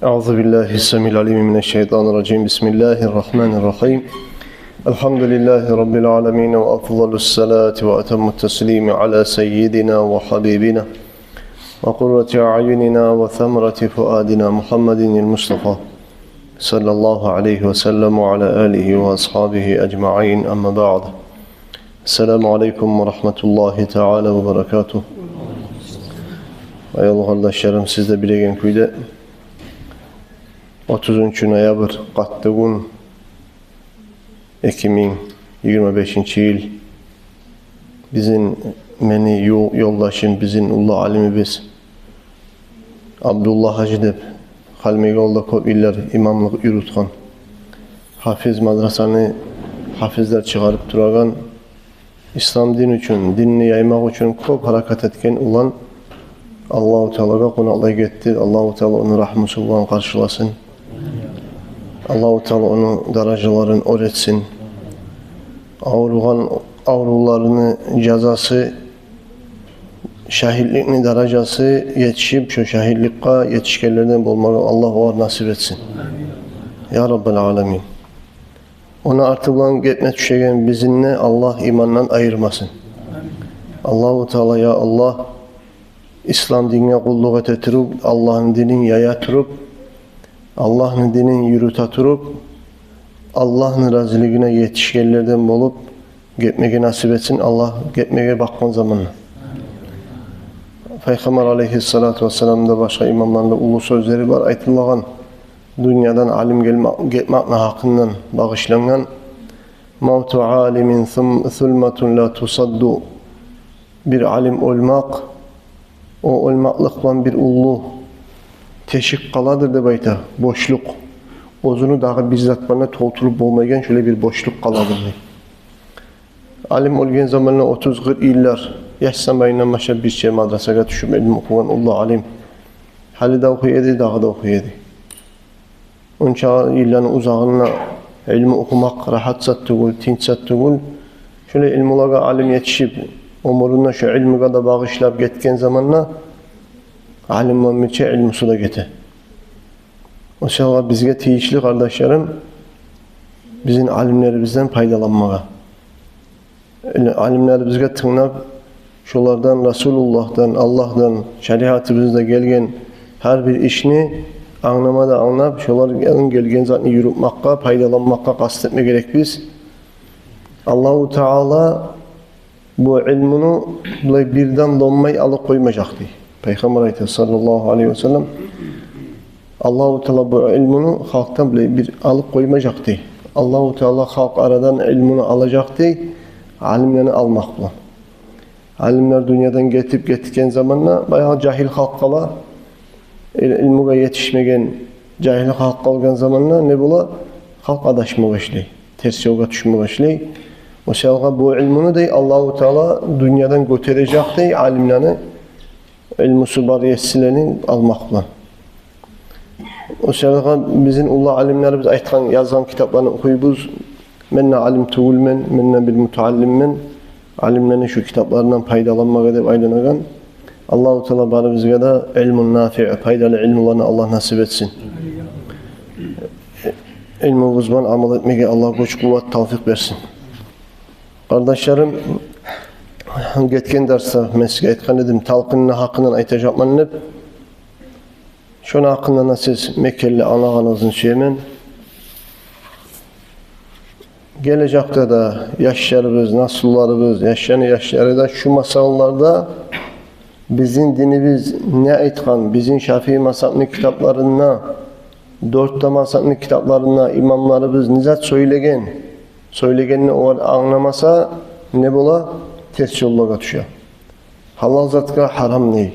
Euzubillahissemi'l-alim mineşşeytanirracim. Bismillahirrahmanirrahim. Elhamdülillahi Rabbil alemin ve afdalus salati ve etemmut teslimi ala seyyidina ve habibina ve kurrati a'yunina ve semerati fuadina Muhammedinil Mustafa sallallahu aleyhi ve sellem ve ala alihi ve ashabihi ecma'in, amma ba'd. Esselamu aleyküm ve rahmetullahi teala ve berekatuhu. Ayol kardeşlerim, siz de bilegen kuyda 30 noyabr qattıgun 2025 yıl bizim meni yoldaşım, bizim ulu alimimiz Abdullah Hacı deb Halmegi olda köp iller imamlık yürütkan, hafiz madrasani hafizler çıkarıp duragan, İslam din üçün, dinini yaymak üçün köp harakat etken ulan Allah-u Teala'ga konaklay getdi. Allah-u Teala onu rahmusullah karşılasın. Allah-u Teala onu darajaların öğretsin. Avrularını cezası, şahitlikni daracası yetişip şu şahitlikka yetişkenlerden olmalı. Allah o nasip etsin. Ya Rabbel Alemin. Ona artılan gitme düşegen bizinle Allah imandan ayırmasın. Allah-u Teala ya Allah İslam dinine kulluk etetirip, Allah'ın dinini yayatırıp, Allah'ın dinini yürütatırıp, Allah'ın razılığına yetişkenlerden olup gitmeye nasip etsin. Allah gitmeye bakman zamanla. Peygamber aleyhissalatu vesselam'da başka imamlarında ulu sözleri var. Aytılağan dünyadan alim gelmekle hakkından bağışlanan mevtu alimin thulmatun la tusaddu, bir alim olmak, o olmaklıkla bir ulu teşik kaladır de bayta, boşluk. Ozunu dağı bizzat bana tolturup olmayan şöyle bir boşluk kaladır. Alim olgen zamanla 30-40 yıllar yaşsamayla maşa bir şey madrasaya düşüp ilim okuyan ulu alim. Hali da okuyedi, dağı da okuyedi. Onca yılların uzağına ilmi okumak rahat sattığıl, tinç sattığıl, şöyle ilmulaga alim yetişip umuruna şu ilmi kadar bağışlayıp getken zamanla alim müminçe ilmusu da gete. O şekilde bizge teyişli kardeşlerim, bizim alimlerimizden faydalanmağa. Alimler bizge tınlap, şulardan, Resulullah'tan, Allah'tan, şeriatımızda gelgen her bir işini anlamada anlap, şuların gelgen zatını yürütmekka, faydalanmakka kastetme gerek biz. Allah-u Teala bu ilmini birden donmayı alıkoymayacaktı. Peygamber Aleyhisselam sallallahu aleyhi ve sellem Allah-u Teala bu ilmini halktan bir alıkoymayacaktı. Allah-u Teala halk aradan ilmini alacaktı, alimlerini almakla. Alimler dünyadan getip getiken zamanla bayağı cahil halk kala, ilmuga yetişmegen cahil halk kalgan zamanla ne bula? Halk adaşma başlay, ters yola düşme başlay. O şekilde bu ilmini de Allah-u Teala dünyadan götürecekti, alimlerini ilmusu bariyesilerini almakla. O şekilde bizim ulu alimlerimiz aytkan, yazgan kitaplarını okuyubuz. Menne alim tuğulmen, menne bil mutallimmen. Alimlerin şu kitaplarından faydalanmak edip aylanagan. Allah-u Teala bari bizge de ilmun nafi', faydalı ilmularını Allah nasip etsin. İlmi uzman amal etmeye Allah güç kuvvet tavfik versin. Kardeşlerim, geçen derste mesleğe etken dedim, talqinini hakkından aytacakman hep. Şuna hakkında siz Mekkeli anağınızın söylemen. Gelecekte de yaşlarımız, nasullarımız, yaşları da şu masallarda bizim dinimiz ne aytkan, bizim Şafii mazhabının kitaplarına, 4 mazhabının kitaplarına imamlarımız nizat söylegenini o anlamasa ne bola? Ters yollaga düşüyor. Halal zatka haram ney?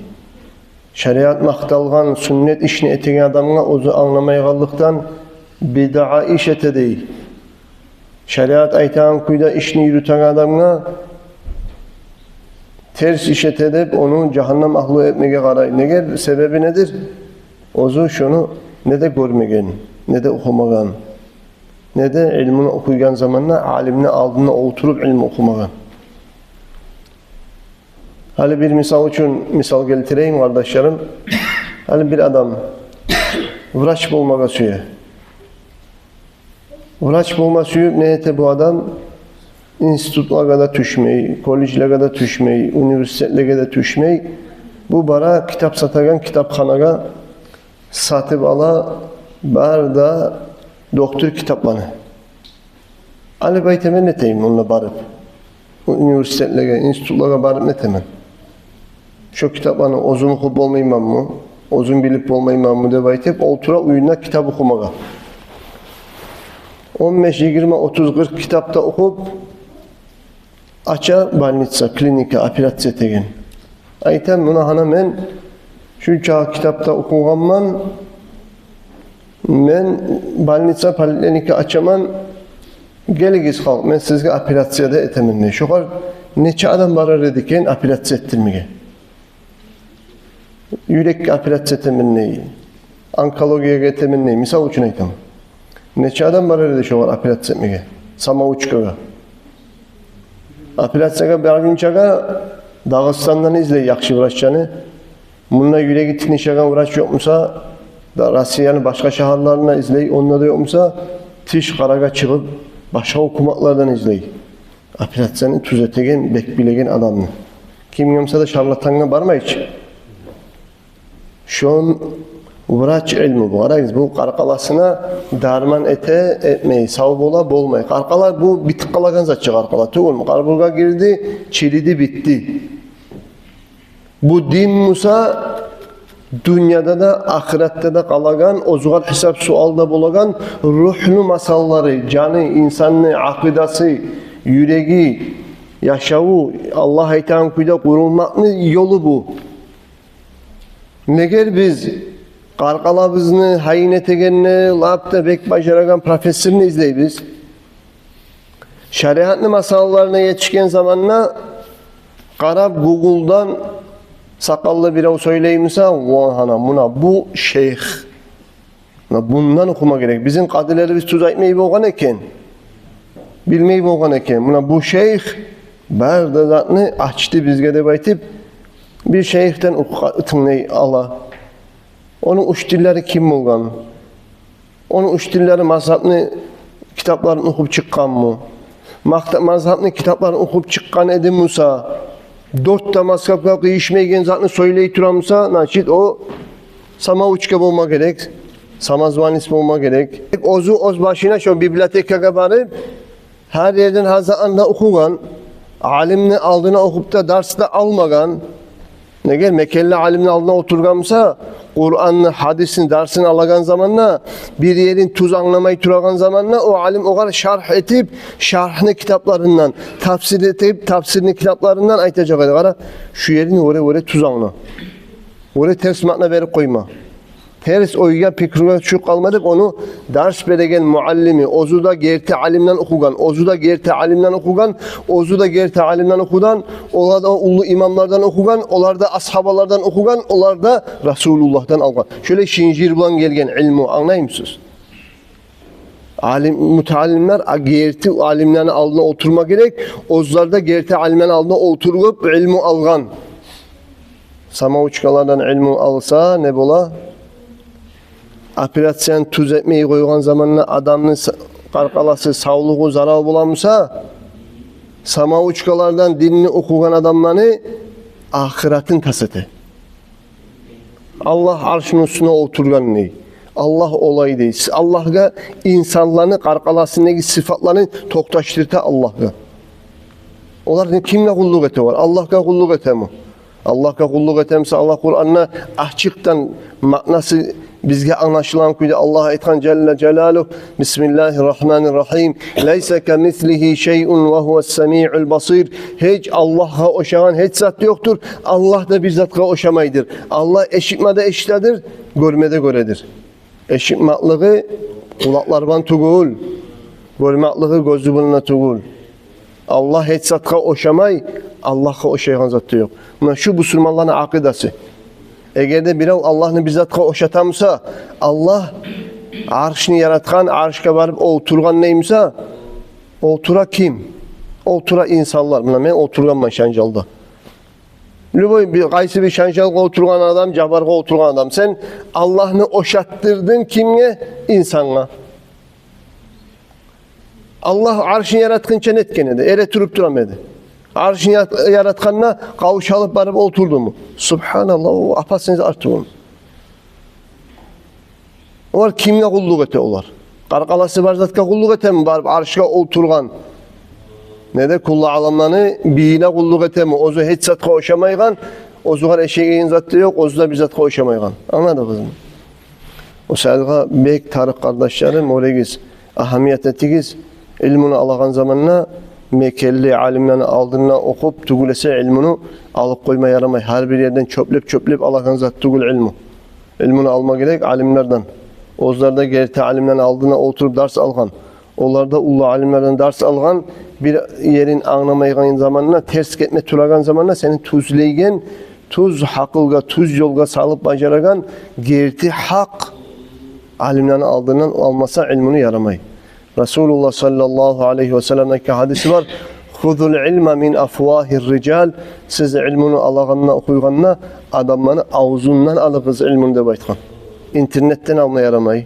Şeriat maktalgan sünnet işini etegen adamına ozu anlamaya kaldıktan bid'a iş ete değil. Şeriat aytağın kuyda işini yürüten adamına ters iş edip onu cehennem ahlu etmeye karay. Neger sebebi nedir? Ozu şunu ne de görmegen, ne de okumagan, ne de ilmini okuygan zamanla alimini aldığına oturup ilmi okumagan. Hali bir misal için misal getireyim kardeşlerim. Hali bir adam Vraç bulmağa suya. Vraç bulma suyup ne ete bu adam? İnstitutlara da düşmeyi, kolejlere de düşmeyi, üniversitelere de düşmeyi. Bu bara kitap satagan kitapxanaga satıp ala bar da doktor kitaplarını. Ali baytemen ne teyim onunla barıp? Üniversitelere, institutlara barıp ne temen? Şu kitaplarını ozun okup olmayman mı? Ozun bilip olmayman mı de baytep, oltura uyuna kitap okumaga. 15, 20, 30, 40 kitapta okup aça balnitsa, klinika, operasiya tegen. Aytem buna hana men şu çağ kitapta okuganman men balnitsa, poliklinika açaman geligiz halk, men sizge operasiyada eteminne. Şoğar neçe adam barar ediken operasiya ettirmege. Yürek operasiya eteminne, onkologiya eteminne, misal uçun aytam. Neçe adam var öyle şu var operasiya etmeye, samauçkaga. Operatsiyaga bargunchaga Dağıstan'dan izley yaxşı vraççanı. Bununla yüreği tinişagan vraç yokmusa, da Rusya'nın başka şehirlerine izley, onunla da yokmusa, tiş karaga çıkıp başka hukumatlardan izley. Operatsiyanı tuz etegen, bekbilegen adamını. Kim yoksa da şarlatanına barma hiç. Şu an vraç ilmi bu. Arayız bu qarqalasına darman ete etmeyi, sağ bola bolmay. Qarqalar bu bitip qalagan zatçı qarqala. Tuğul mu? Qarburga girdi, çilidi bitti. Bu din Musa dünyada da ahirette de qalagan, ozuğal hesap sualda bolagan ruhlu masalları, canı, insanı, akidası, yüreği, yaşavu, Allah aytan kuyda kurulmaklı yolu bu. Neger biz qarqalabızını, hayin etegenini, labda bek bacaragan profesörünü izleybiz. Şeriatlı masallarına yetişken zamanla qarab Google'dan sakallı biri söyleyimse buna bu şeyh. Bundan okuma gerek. Bizim kadilerimiz tuz etmeyi boğan eken. Bilmeyi boğan eken. Buna bu şeyh barda zatını açtı bizge de baytip bir şeyhten ıtınlayı Allah. Onun uç dilleri kim olgan? Onun uç dilleri mazhabını kitaplarını okup çıkan mı? Mazhabını kitaplarını okup çıkan Edim Musa. 4 da mazhabla kıyışmaygen zatını söyleyip duran Musa, naçit o sama uçka olma gerek. Samazvan ismi olma gerek. Oz başına şu biblioteka barıp her yerden hazırında okugan, alimini aldığına okup da derste almagan, ne gel Mekkeli alimin aldığına oturgansa, Kur'an'ın, hadisin, dersini alagan zamanla, bir yerin tuz anlamayı turagan zamanla, o alim o kadar şarh etip, şarhını kitaplarından, tafsir etip, tafsirini kitaplarından aytacak kadar, şu yerini oraya tuz anla. Oraya ters makna verip koyma. Ters oyga pikruga şu kalmadık onu ders beregen muallimi, ozu da gerti alimden okugan, ozu da gerti alimden okugan, ozu da gerti alimden okudan, onlar da ulu imamlardan okugan, onlar da ashabalardan okugan, onlar da Resulullah'tan algan. Şöyle şincir bulan gelgen ilmi anlayır mısınız? Müteallimler gerti alimlerin aldığına oturma gerek, ozlar da gerti alimlerin aldığına oturup ilmi algan. Sama uçkalardan ilmi alsa ne bola? Operasiyan tuz etmeyi koygan zamanla adamın qarqalası, sağlığı zarar bulamsa, sama uçkalardan dinini okugan adamları ahiretin taseti. Allah arşının üstüne oturgan ne? Allah olayı değil. Allah'a insanların qarqalasındaki sıfatlarını toktaştırta Allah'a. Onlar kimle kulluk ete var? Allah'a kulluk ete mi? Allah'a kulluk etemse Allah Kur'an'na açıktan manası bizge anlaşılan kuydu Allah aytgan Celle Celaluhu Bismillahirrahmanirrahim Leyse kemislihi şey'un ve huves-semi'ul basir Hiç Allah'a oşagan hiç zat yoktur. Allah da bir zatla oşamaydır. Allah eşitmede eşitledir, görmede göredir. Eşitmaklığı kulaklarban tugul, görmekliği gözü bununla tugul. Allah hiç zatla oşamay, Allah'a oşayan zat yok. Buna şu Müslümanların akidası. Eğer de birey Allah'ını bizzat oşatamsa, Allah arşını yaratkan, arşka varıp oturgan neymişse, otura kim? Otura insanlar. Buna ben oturgan şancalda. Lüboy bir qaysı bir şanşalga oturgan adam, jabarga oturgan adam. Sen Allah'ını oşattırdın kimge? İnsanla. Allah arşını yaratqınca netken edi. Ere turup duramedi. Arşını yaratkanına kavuşalıp barıp oturdu mu? Subhanallah, o apasınız artık onu. Onlar kimge kulluk ete olar? Qarqalası bar zatka kulluk ete mi? Barıp arşıga oturgan. Ne de kullu alamlarını biyine kulluk ete mi? Ozu hiç zatka oşamaygan. Ozugar eşeğin zatı yok. Ozuda bir zatka oşamaygan. Anladın kızım? O sayılga bek tarık kardeşlerim oregiz. Ahamiyet ettigiz. İlmini alağan zamanına Mekkelli alimlerini aldığına okup tugulese ilmini alıp koyma yaramay. Her bir yerden çöplep alağan zat tugul ilmu. İlmini alma gerek alimlerden. Ozlarda gerite alimlerini aldığına oturup ders algan. Onlarda ulu alimlerden ders algan bir yerin anlamaygan zamanına ters gitme tulagan zamanına senin tuzleygen tuz hakılga tuz yolga salıp bacaragan gerite hak alimlerini aldığından almasa ilmini yaramay. Resulullah sallallahu aleyhi ve sellem'deki hadisi var. Khudul ilma min afwahir rical. Siz ilmini alağanına okuyganına adamları ağzından alıqız ilmini de baytkan. İnternetten alma yaramay.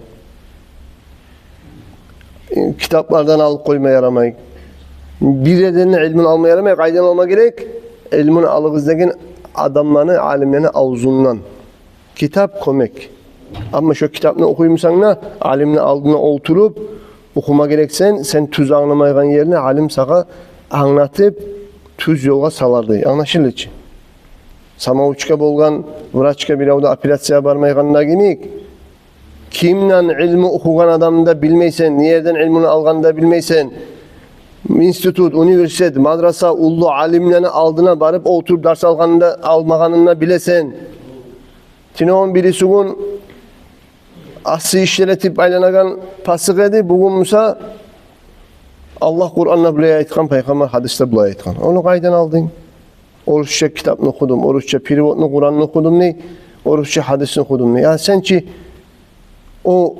Kitaplardan alıp koyma yaramay. Bir yerden ilmini alma yaramay. Kaydan alma gerek. İlmini alıqız degen adamları, alimlerini ağzından. Kitap komek. Ama şu kitabını okuyumsan da alimini aldığına oturup okuma gereksen sen tüz anlamaygan yerine alim sağa anlatıp tüz yola salardı. Anlaşıldı ki. Sama uçka bolgan, vraçka bir avda operatsiya barmayganına gemik. Kimle ilmi okugan adamda bilmeysen, nereden ilmini alganda bilmeysen, institut, üniversite, madrasa, ulu alimlerini aldığına barıp oturup ders almaganına bilesen, tineon birisi gün aslı işletip aylanagan pasık edi, bugün Musa Allah Kur'an'la buraya ayetkan, Peygamber hadiste buraya ayetkan. Onu kaydan aldın. Oruçça kitabını okudum, oruçça perivotunu, Kur'an'ını okudum ne? Oruçça hadisini okudum ne? Ya sen ki o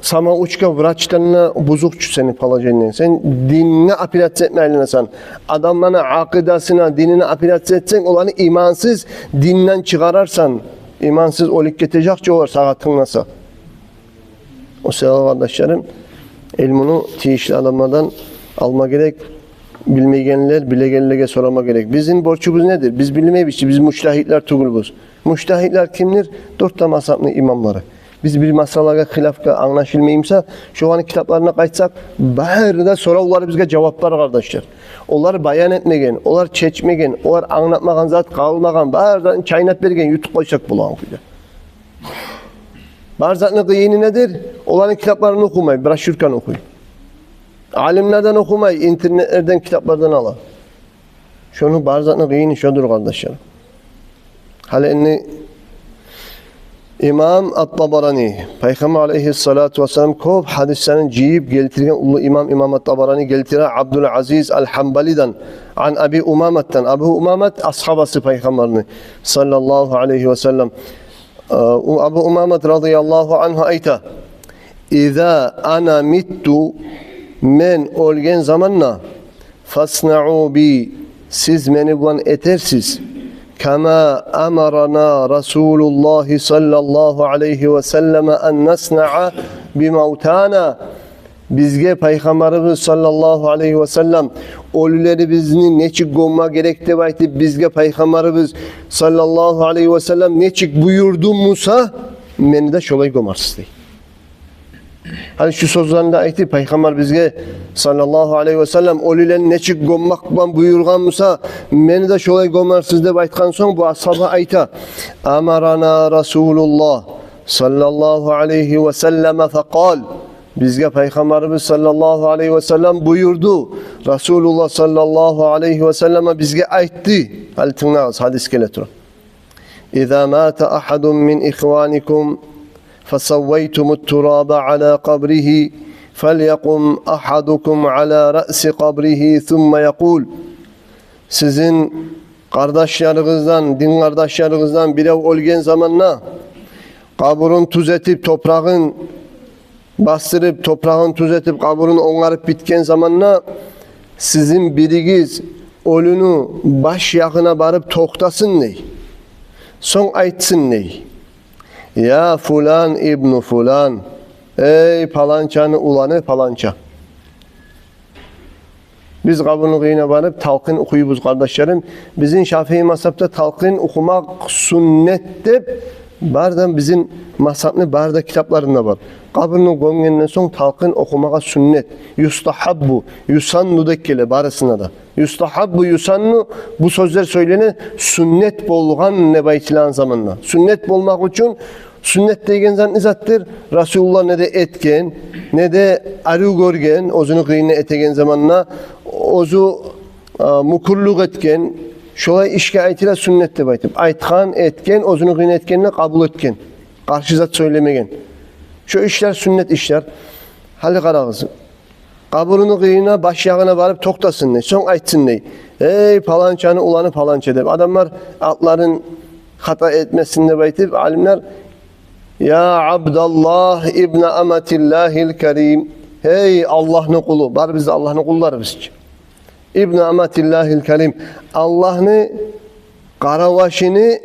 sama uçka vraçlarına bozukçu seni palacenle. Sen dinine apilatse etmeyeline sen. Adamlarına akidasına, dinine apilatse etsen olanı imansız dinden çıkararsan, imansız olik getecekçe olur sağatın nasıl? O sevgili kardeşlerim, ilmini tiyişli adamlardan alma gerek. Bilmeyenler, bilegenlere sorama gerek. Bizim borçumuz nedir? Biz bilmeyiz ki biz müştahitler tugulubuz. Müştahitler kimdir? 4 tane mazhabın imamları. Biz bir masalaga hilafga anlaşılmayımsa şu an kitaplarına kaytsak bahirde soruları bizge cevap var kardeşler. Onlar bayan etmegen, onlar çeçmegen, onlar anlatmagan zat kalmagan, bahirden çaynat bergen yutup koysak bulan kuyla. Barzatın kıyını nedir? Onların kitaplarını okumayın, broşürkan okuyun. Alimlerden okumayın, internetlerden, kitaplardan alın. Şunu barzatın kıyını şudur kardeşler. Halini İmam At-Tabarani, Peygamber aleyhissalatu vesselam kop hadislerini ciyip geltirgen ulu İmam At-Tabarani geltiren Abdülaziz el-Hanbali'den an Abi Umamet'ten. Abu Umamet ashabası Peygamberini sallallahu aleyhi ve sellem. Abu Umamet radıyallahu anhu ayta İza ana mittu men olgen zamanla fasna'u bi siz meni bulan etersiz kama amarana Resulullah sallallahu aleyhi ve selleme en nesna'a bi mevtana bizge Peygamberimiz sallallahu aleyhi ve sellem ölüleri bizni neçik gomma gerekti baytı bizge Peygamberimiz sallallahu aleyhi ve sellem neçik buyurdu Musa meni de şolay gomarsız değil. Hani şu sözlerinde ayeti Peygamber bizge sallallahu aleyhi ve sellem ölülerin neçik gommakban buyurgan Musa meni de şolay gomarsız deb aytkan soň bu ashaba ayta amarana Resulullah sallallahu aleyhi ve selleme fekal bizge Peygamberimiz sallallahu aleyhi ve sellem buyurdu. Resulullah sallallahu aleyhi ve selleme bizge aytdı. Hal tınağız hadis geletir. İza mata ahadun min ihvanikum فَسَوَّيْتُمُ التُّرَابَ عَلَى قَبْرِهِ فَلْيَقُمْ أَحَدُكُمْ عَلَى رَأْسِ قَبْرِهِ ثُمَّ يَقُولُ sizin kardeşlerinizden, din kardeşlerinizden biri ölgen zamanla kaburun tuz etip toprağın bastırıp toprağın tuz etip kaburun onarıp bitken zamanla sizin biriniz ölünü baş yakına barıp toktasın ney? Son aytsın ney? Ya fulan ibnu fulan, ey palançanı ulanı palança. Biz kabını kıyına varıp talqin okuyubuz kardeşlerim. Bizim Şafii mazhabda talqin okumak sünnettir. Bardan bizim mazhabını barda kitaplarında var. Kabını gömgenden son talqin okumağa sünnet. Yustahabbu, yusannu dekkele barasına da. Yustahabbu, yusannu bu sözler söylene sünnet bolğan nebaytilan zamanla. Sünnet bolmak için sünnet degen zat zattır. Resulullah ne de etken, ne de arı görgen, ozunu kıyına etegen zamanla, ozu mukurluk etken, şolay işke aytıyla sünnet de baytım. Aytkan etken, ozunu kıyına etkenine kabul etken. Karşı zat söylemegen. Şu işler sünnet işler. Hali karağızı. Kaburunu kıyına, baş yağına varıp toktasın ne, son aytsın ne. Ey palançanı ulanı palança de. Adamlar atların hata etmesinde baytım. Alimler ya Abdallah İbni Amatillahil Kerim. Hey Allah'ın kulu. Var biz Allah'ın kulları biz. İbni Amatillahil Kerim. Allah'ın karavaşını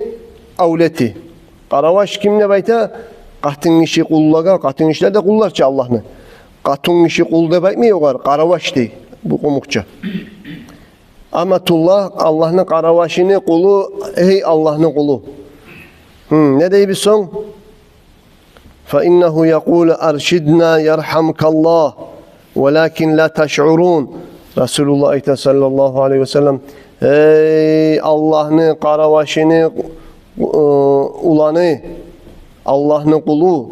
avleti. Karavaş kimle bayta? Katın işi kullaga, katın işler de kullarça Allah'ını. Katın işi kul de baytmıyor var. Karavaş değil. Bu komukça. Amatullah Allah'ın karavaşını kulu. Hey Allah'ın kulu. Ne deyip bir son? فإنه يقول أرشدنا يرحمك الله ولكن لا تشعرون Resulullah sallallahu aleyhi ve sellem ey Allah'ın karavaşını ulanı Allah'ın kulu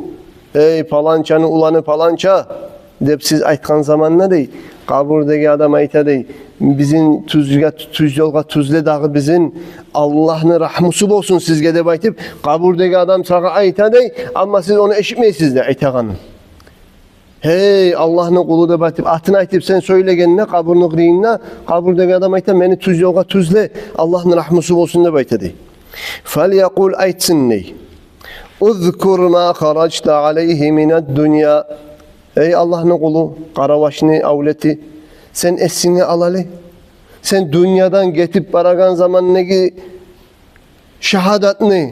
ey palançanı ulanı palança dep siz aytkan zamanla değil kaburdaki adam ayta değil bizim tuz yolga tuzle dağı bizim Allah'ın rahmusu olsun sizge de baytıp kaburdaki adam sağa ayta değil ama siz onu eşitmeysiniz de aytaganın. Hey Allah'ın kulu da baytıp atını aytıp sen söylegenine kaburunu kırıyınla kaburdaki adam ayta beni tuz yolga tuzle Allah'ın rahmusu olsun da bayta değil. Fel yakul aytsın ney? Uzkur ma kharajta aleyhi mined dünya. Ey Allah'ın kulu karavaşını avleti sen esini alalı. Sen dünyadan getip baragan zaman ne şehadatını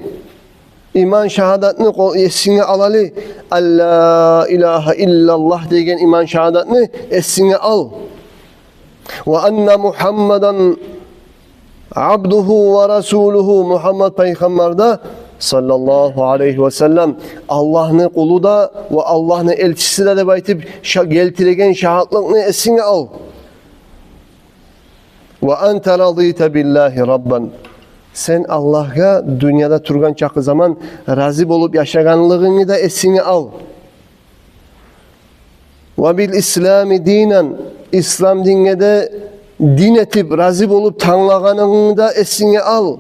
iman şehadatını esini alalı. Allah ilahe illallah degen iman şehadatını esini al. Ve enne Muhammeden abduhu ve rasuluhu Muhammed Peygamber de sallallahu aleyhi ve sellem Allah'ın kulu da ve Allah'ın elçisi de baytip geltiregen şahitliğini esini al. Ve ente radîte billahi rabban. Sen Allah'a dünyada turgan çakı zaman razı olup yaşaganlığını da esini al. Ve bil İslami dinen. İslam dinine de din etip razı olup tanlaganını da esini al.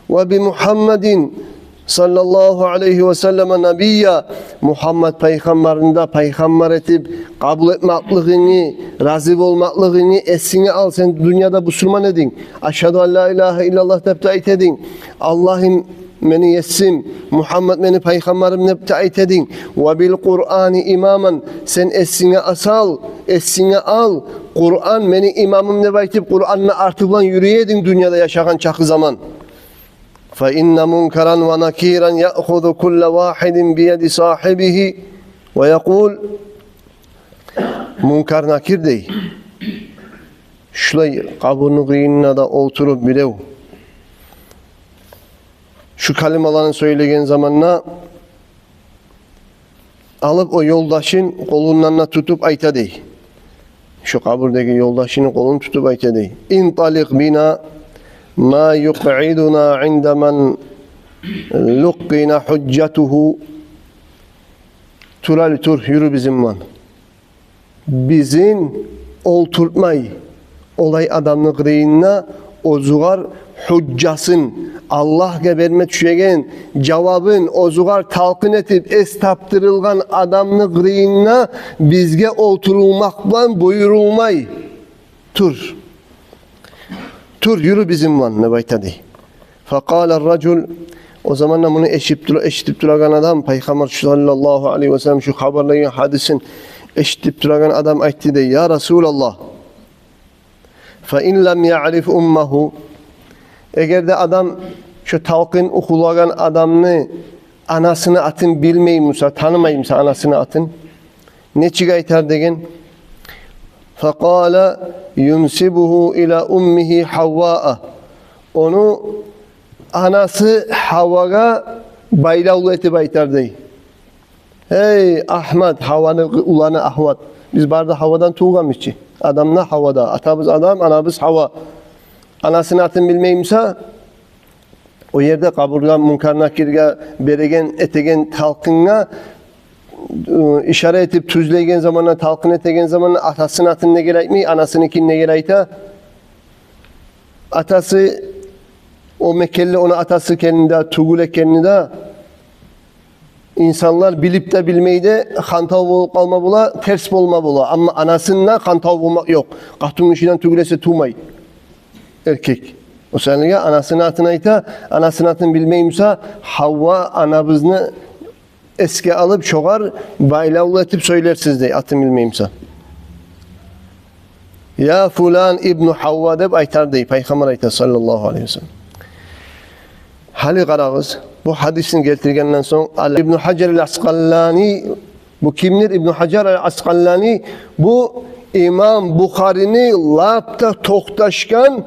Ve bi Muhammedin sallallahu aleyhi ve sellem nabiyya Muhammed peygamberinde peygamber etip kabul etmaklığını, razı olmaklığını esini al. Sen dünyada Müslüman edin. Eşhedü en la ilahe illallah tebta'it edin. Allah'ım beni yetsin. Muhammed beni peygamberim tebta'it edin. Ve bil Kur'an'ı imamen. Sen esini asal, esini al. Kur'an beni imamım ne baytip Kur'an'la artılan yürüyedin dünyada yaşayan çakı zaman. فَإِنَّ مُنْكَرًا وَنَكِيرًا يَأْخُذُ كُلَّ وَاحِدٍ بِيَدِ صَاحِبِهِ وَيَقُولُ Munkar nakir değil. Şulay kaburunu kıyınına da oturup bilev. Şu kalimalarını söylegen zamanla alıp o yoldaşın kolundan tutup ayta değil. Şu kaburdaki yoldaşının kolunu tutup ayta değil. İntalik bina ma yuq'iduna inde men luqqina hujjatuhu tur yürü bizim man. Bizim olturtmay olay adamlık kırıyına ozugar hüccasın Allah'a verme düşegen cevabın ozugar talqin etip estaptırılgan adamlık kırıyına bizge oturulmakla buyurulmay. Tur yürü bizim van ne baytadı. Fakâler racul o zaman bunu eşitip duragan adam Peygamber sallallahu aleyhi ve sellem şu haberleyen hadisin eşitip duragan adam aytti de ya Resulallah فَاِنْ لَمْ يَعْرِفْ اُمَّهُ Eğer de adam şu talqin okulagan adamını anasını atın bilmeyimse, tanımayımsa anasını atın. Ne çıgaytar degen? فَقَالَ يُنْسِبُهُ اِلَى اُمِّهِ حَوَّاءَ Onu anası Havva'a baylavlu eti baytar dey. Hey Ahmet, Havva'nı ulanı Ahmet. Biz barda Havva'dan tuğamışçı. Adamla Havva'da. Atamız adam, anamız Havva. Anasını atın bilmeyimse o yerde kaburgan, munkar nakirge, beregen, etegen talkınga işaret etip tüzleygen zamanla, talkın etegen zamanla atasını atın ne gerek mi? Anasınınki ne gerek de? Atası o Mekkeli ona atası kendinde, Tugule kendinde insanlar bilip de bilmeyi de hantav olup kalma bula, ters olma bula. Ama anasınla hantav olmak yok. Kahtun işinden Tugulese tuğmay. Erkek. O sebeple anasını atına ita, anasını atın bilmeyimse Havva anabızını eski alıp çoğar, baylavlu etip söylersiniz de atın bilmeyimse. Ya fulan İbn-i Havva deb aytar dey, Peygamber aytar sallallahu aleyhi ve sellem. Hali qarağız, bu hadisini getirgenden sonra İbn Hacer el-Asqalani, bu kimdir? İbn Hacer el-Asqalani bu İmam Bukhari'ni lapta toqtaşkan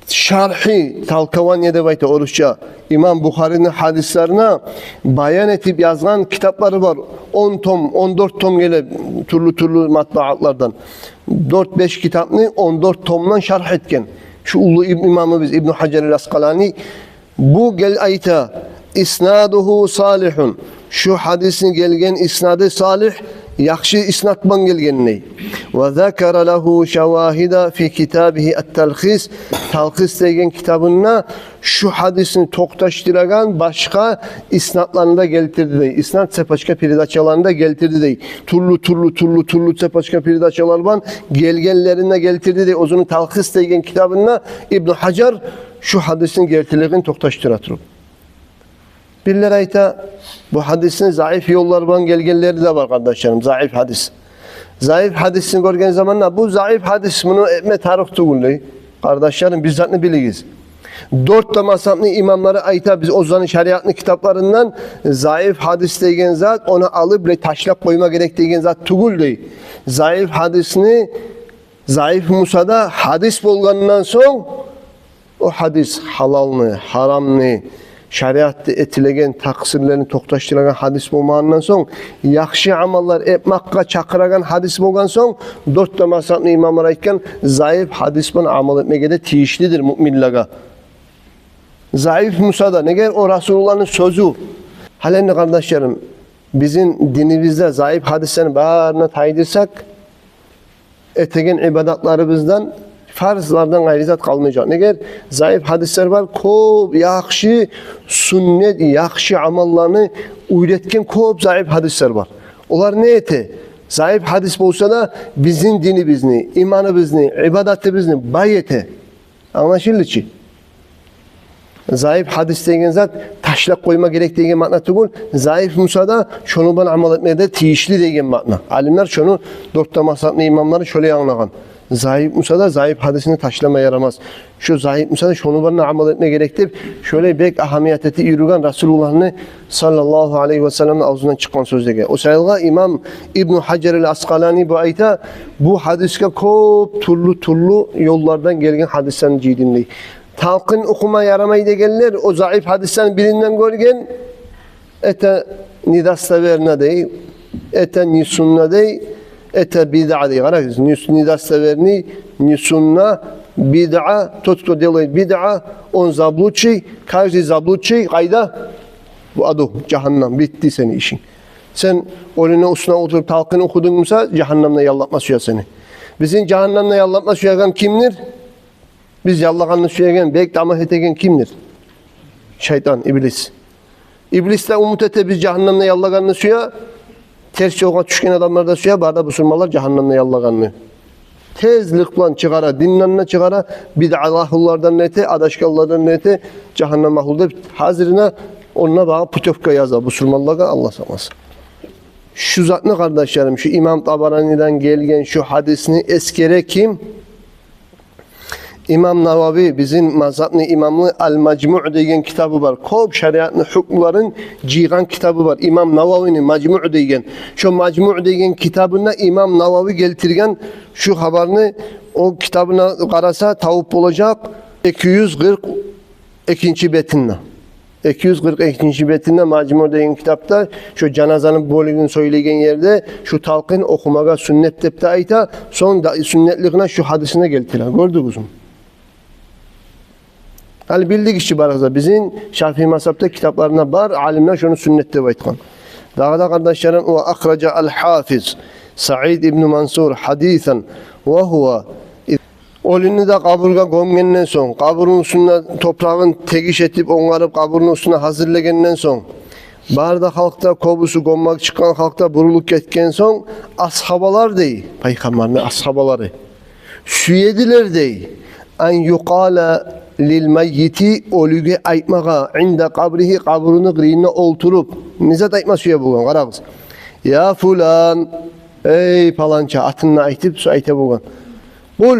şarhi Talkavaniye'de bayta oruçça İmam Bukhari'nin hadislerine bayan etip yazgan kitapları var. 10 tom, 14 tom gele türlü matbaatlardan. 4-5 kitapını 14 tomdan şarh etken. Şu ulu imamımız İbn Hacer el-Asqalani bu gel ayta isnaduhu salihun. Şu hadisin gelgen isnadı salih, yaxşı isnatman gelgenini. Ve zekara lehu şevahida fi kitabihi et-telkhis. Telkhis degen kitabına şu hadisini toqtaştıragan başka isnatlarını da geltirdi dey. İsnat sepaçka peridaçalarını da geltirdi dey. Turlu sepaçka peridaçalar var. Gelgenlerine geltirdi dey. Ozunu telkhis degen kitabına İbn Hacer şu hadisin gertiliğini toqtaştıratır. Biller ayta bu hadisin zayıf yollar var, gelgenleri de var kardeşlerim. Zayıf hadis. Zayıf hadisini görgen zamanla bu zayıf hadis bunu etme tarih tuğullu. Kardeşlerim bizzatını biliyiz. 4 da masaplı imamları ayta biz Ozan'ın şeriatlı kitaplarından zayıf hadis degen zat onu alıp taşlak koyma gerek degen zat tuğullu. Zayıf hadisini zayıf Musa'da hadis bulganından sonra o hadis halalını, haramını, şeriatda etilegen taksirlerini toqtaştıragan hadis bolmandan soň yaxşı amallar etmakka çakıragan hadis bolgan soň 4 da masaplı imamlar aytgan zayıf hadis bilen amal etmege de tiyişlidir müminlerge. Zayıf Musa'da neger o Rasulullah'ın sözü. Halen kardeşlerim bizim dinimizde zayıf hadislerini barına taydırsak etegen ibadatlarımızdan farzlardan ayrızat kalmayacak. Neger zayıf hadisler var. Kop yaxşı sünnet, yaxşı amallarını üretken kop zayıf hadisler var. Onlar ne ete? Zayıf hadis bolsa da bizim dinimizni, imanımızını, ibadatımızını bay ete. Anlaşıldı ki? Zayıf hadis degen zat taşlak koyma gerek degen makna tugul. Zayıf Musa'da şonu bana amal etmeye de tiyişli degen makna. Alimler şonu 4 da masaplı imamları şöyle anlagan. Zayıf Musa'da zayıf hadisini taşlama yaramaz. Şu zayıf Musa'da şonu bana amal etmeye gerektir. Şöyle bek ahamiyet eti yürügen Resulullah'ın sallallahu aleyhi ve sellem'in ağzından çıkan sözdeki. O sayılga İmam İbn Hacer el-Asqalani bu ayta bu hadiske kop turlu yollardan gelgen hadislerini cidimli. Talqin okuma yaramayı degenler o zayıf hadislerin birinden görgen ete nidasta verna dey, ete nisunna dey, ete bid'a dey. Garak nidasta verni, nisunna, bid'a, totko delay bid'a, on zabluçi, kajdi zabluçi, kayda bu adı cehennem bitti senin işin. Sen önüne usuna oturup talqin okudunsa cehennemle yallatma suya seni. Bizim cehennemle yallatma suya kimdir? Biz yallaganını söyleyen, bek damah etegen kimdir? Şeytan, iblis. İblis de umut ete biz cehennemle yallaganını suya, ters yola düşken adamlar da suya, barda Müslümanlar cehennemle yallaganını. Tezlik plan çıkara, dinlenme çıkara, bid'alahullardan nete, adaşkallardan nete, cehennem mahulda hazırına onunla bağı putövka yazar. Müslümanlara Allah samasın. Şu zat ne kardeşlerim, şu İmam Tabarani'den gelgen şu hadisini eskere kim? İmam Navavi bizim mazhabni imamlı El-Mecmu' degan kitabı var. Ko'p şeriatni hukmlarin jiygan kitabı var. İmam Navavi'nin Mecmu' degan. Şu Mecmu' degan kitabında İmam Navavi keltirgan şu haberni o kitabına qarasa tavıp olacak 242 betinde. 242 betinde Mecmu' degan kitapta şu janazanın bölügünü söylegen yerde şu talqin okumaga sünnet dep de ayta, son da sünnetliğine şu hadisine keltirer. Gördünüz mü? Hali bildik işi barıza. Bizim Şafii mazhabta kitaplarına bar, alimler şunu sünnette baytkan. Dağda kardeşlerim, o akhraca al-Hafiz Sa'id ibn Mansur hadithan ve huve olunu da kaburga gömgenden son, kaburun üstüne toprağın tegiş etip onarıp kaburun üstüne hazırlegenden son, barda halkta kobusu gömmek çıkan halkta buruluk etken son, ashabalar dey, peygamberin ashabaları, süyediler dey, en yukala lil meyyiti ölüge aytmaga inde kabrihi kaburunu gıriyine olturup nizat aytma suya bulgan qarağız. Ya fulan ey palanca atınla aytıp su ayta bulgan. Kul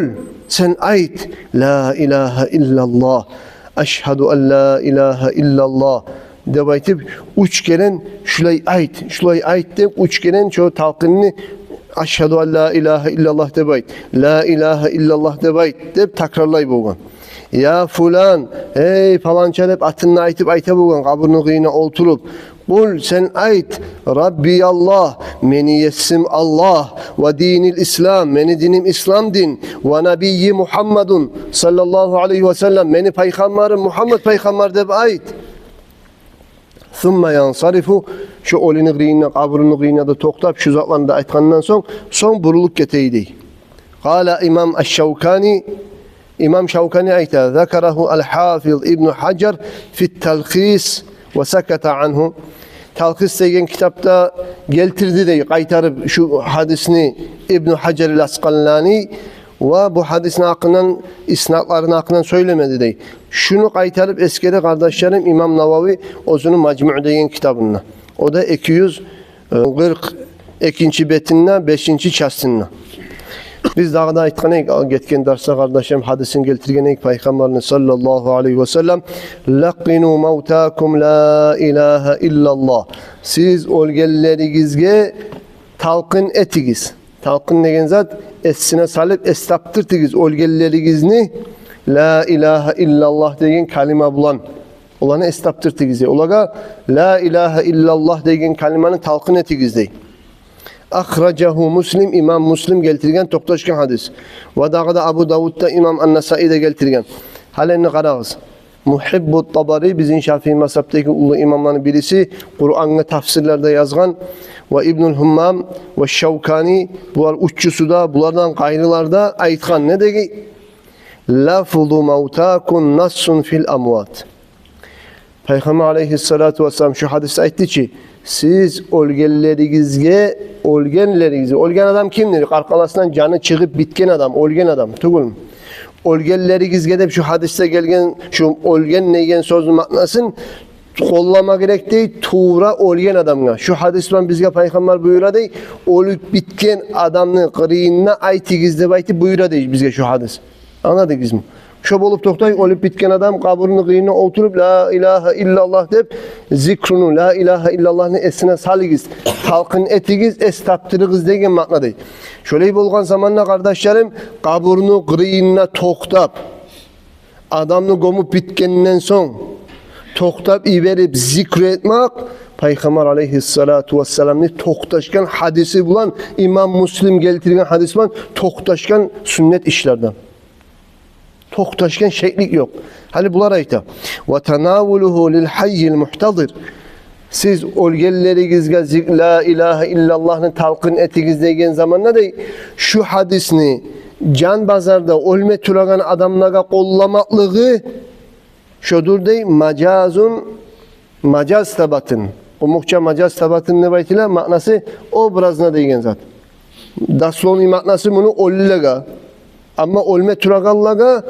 sen ayt la ilahe illallah eşhedü en la ilahe illallah deb aytıp üç keren şulay ayt deb üç keren şu talqinini eşhedü en la ilahe illallah deb ayt, la ilahe illallah deb ayt deb takrarlay bulgan. Ya fulan, ey falanca deb atını aytıp ayta bulgan, kaburunu kıyına olturup, kul sen ayt, Rabbi Allah, meni yessim Allah, ve dinil İslam, meni dinim İslam din, ve nebiyyi Muhammedun sallallahu aleyhi ve sellem, meni peygamberim Muhammed peygamber deb ayt. Thumma yansarifu, şu olini kıyına, kaburunu kıyına da toktap, şu zatlarını da aytkandan son buruluk geteydi. Kala İmam Eşşevkani, İmam Şevkani ayta, zekerahu el-Hafiz İbn Hacer fit telkhis ve sekete anhu. Telkhis degen kitapta geltirdi de kaytarıp şu hadisini İbn Hacer el-Asqalani ve bu hadisin hakkından, isnatların hakkından söylemedi de. Şunu kaytarıp eskide kardeşlerim İmam Navavi ozunu Mecmu' degen kitabında. O da 242. betinle 5. çastinle. Biz dağda aytqanak getken darsa kardeşim hadisin keltirgenek peygamberimiz sallallahu aleyhi ve sellem laqinu mevtakum la ilahe illallah. Siz ölgenleringizge talqin etigiz. Talqin degen zat esine salip estaptırtigiz ölgenleringizni la ilahe illallah degen kalima bulan. Olanı estaptırtigiz. Olaga la ilahe illallah degen kalimanı talqin etigiz dey. Akhracahu Muslim, İmam Muslim geltirgen toktaşken hadis. Ve dağda Abu Davud'da İmam An-Nasai'de geltirgen. Halini qarağız. Muhibbut Tabari bizim Şafii mazhabtaki ulu imamların birisi Kur'an'ı tafsirlerde yazgan ve İbnül Hummam ve Şevkani bular uççusu da bulardan gayrılarda aytkan ne degi? Lafzu mevtakun nassun fil amvat. Peygamber aleyhissalatu vesselam şu hadiste aytti ki siz ölgenleringizge adam kimdir? Qarqalasından canı çıkıp bitken adam, ölgen adam, tugul. Ölgenleringizge de şu hadiste gelgen şu ölgen neygen sözün maknasın kollama gerek değil, tuğra ölgen adamga. Şu hadisman bizge peygamber buyura dey, ölüp bitken adamını qırıyınna aytigizde bayti buyura dey bizge şu hadis. Anladık biz mi? Şu bolup toktay ölüp bitken adam kaburunu kıyına oturup la ilahe illallah deyip zikrunu la ilahe illallah'ını esine saligiz, talqin etigiz, estaptırıgiz degen maknaday. Şöyle bolgan zamanla kardeşlerim kaburunu kıyına toktap adamını gömüp bitkeninden son toktap iberip zikretmek Peygamber aleyhissalatu vesselam'ni toktaşkan hadisi bulan İmam Muslim geltirgen hadis bulan toktaşkan sünnet işlerden. Toktaşken şeklik yok. Hali bular ayta. Ve tenavuluhu lil hayyil muhtadir. Siz ölgenleringizge la ilahe illallah'ını talqin etigiz degen zamanla da şu hadisini can bazarda ölme türagan adamlara qollamaklığı şudur dey macaz tabatın. O muhça macaz tabatın ne baytıyla manası obrazına degen zat. Dasloni manası bunu ollega. Ama ölme türagallaga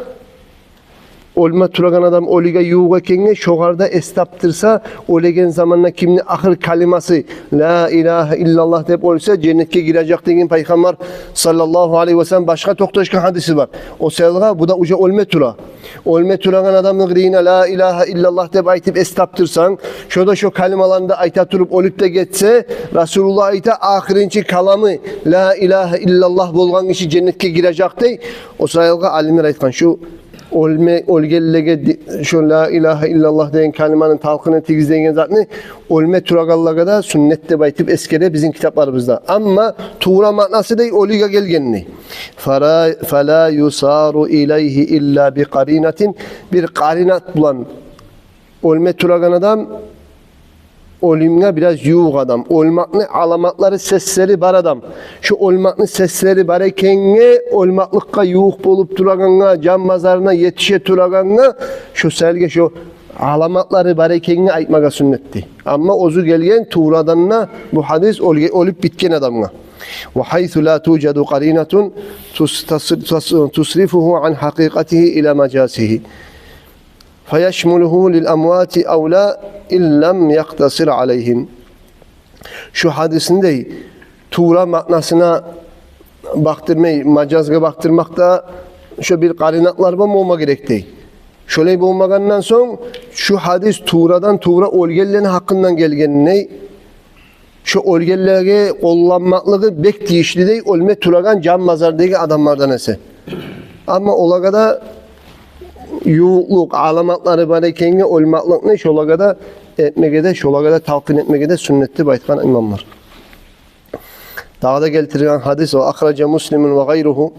olma turagan adam oliga yuğga kenge şoğarda estaptırsa olegen zamanla kimni ahir kaliması la ilahe illallah dep olsa cennetke girecek degen Peygamber sallallahu aleyhi ve sellem başka toktaşkan hadisi var. O selga bu da uca olma tura. Olma turagan adamın grine la ilahe illallah dep aytıp estaptırsan şoda şu kalimalarında ayta turup olup da geçse Resulullah ayta ahirinci kalamı la ilahe illallah bolgan kişi cennetke girecek dey. O selga alimler aytkan şu olgellege şu la ilahe illallah deyen kalimanın talkını tigizleyen zatını olme turagallaga da sünnette baytip eskere bizim kitaplarımızda. Ama tuğra manası değil oliga gelgenini. Fela yusaru ileyhi illa bi qarinatin bir qarinat bulan olme turagan adam olimga biraz yuğ adam. Olmaklı alamatları sesleri bar adam. Şu olmaklı sesleri bar ekenge olmaklıkka yuğ bolup turaganga, can mazarına yetişe turaganga şu selge şu alamatları bar ekenge aytmaga sünnetti. Ama ozu gelgen tuğradanna bu hadis olup bitken adamga. Ve haythu la tucadu qarinatun tusrifuhu an hakikatihi ila macasihi. فَيَشْمُلُهُ لِلْأَمْوَاتِ اَوْ لَا اِلَّمْ يَقْتَصِرْ عَلَيْهِمْ. Şu hadisinde tuğra manasına baktırmayı, macazga baktırmakta şu bir karinatlar mı olma gerekti. Şöyle olmagandan son şu hadis tuğradan tuğra olgellerin hakkından gelgenine şu olgellerge kullanmaklığı bek diyişli değil olme turagan can mazardaki adamlardan ese. Ama olagada yuğukluk, alamatları var ekenge olmaklık ne şolagada etmegede, şolagada talqin etmegede sünnetli baytkan imamlar. Dağda geltirilen hadis o akhraca Müslim'in ve gayruhu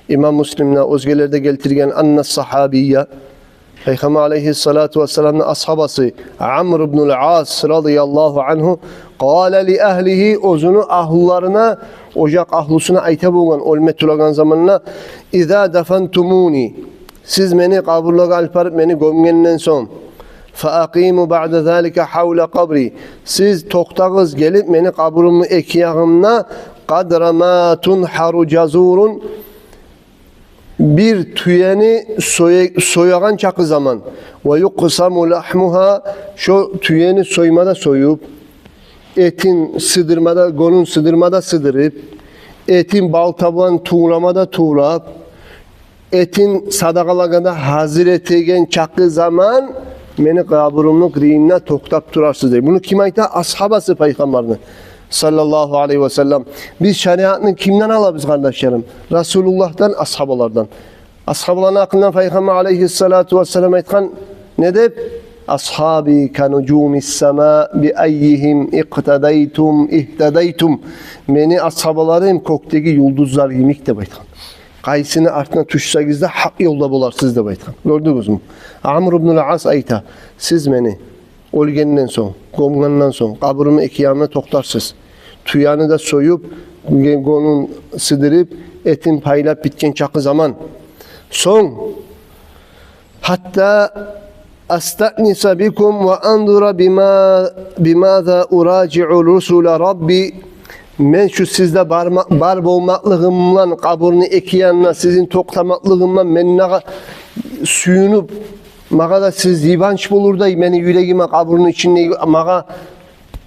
İmam Müslim'le özgelerde geltirilen anna sahabiyya Peygamber aleyhissalatu vesselam'ın ashabası Amr ibn al-As radıyallahu anhu qala li ahlihi ozunu ahullarına ocak ahlusuna ayta bolgan olme tulagan zamanına iza defantumuni siz meni kaburlaga alparıp meni gömgenden son فَاَقِيمُ بَعْدَ ذَٰلِكَ حَوْلَ قَبْرِ siz toktağız gelip meni kaburumu ekiyağımna قَدْرَ مَا تُنْحَرُ جَزُورٌ bir tüyeni soyagan çakı zaman وَيُقْسَمُ لَحْمُهَا şu tüyeni soymada soyup etin sıdırmada, gonun sıdırmada sıdırıp etin baltaban tuğlamada tuğlap etin sadakalagada hazır etegen çakı zaman meni kaburumlu griyinna toktap turarsız deyip. Bunu kim ayta? Ashabası Peygamber'in sallallahu aleyhi ve sellem. Biz şeriatını kimden alabız kardeşlerim? Resulullah'tan, ashabalardan. Ashabaların aklından Peygamber aleyhissalatu vesselam aytkan ne deyip? Ashabi kanucumis sema bi ayyihim iqtadaytum ihtadaytum. Meni ashabalarım kokteki yıldızlar yemik de aytkan. Qaysini artına tuşsagizde hak yolda bolarsız deb aytgan. Gördünüz mü? Amr ibn al-As ayta, siz meni olgenden son, gömgandan son kaburumu ekiyamına toktarsız. Tüyanı da soyup, gonun sıdırıp, etin paylap bitken çakı zaman. Son, hatta asta'nisa bikum ve andura bimaza uraci'u rusula rabbi men şu sizde bar bolmaklığımla kaburunu ekiyanla sizin toktamaklığımla men suyunup mağa da siz yibanç bulur da meni yüreğime kaburunun içinde mağa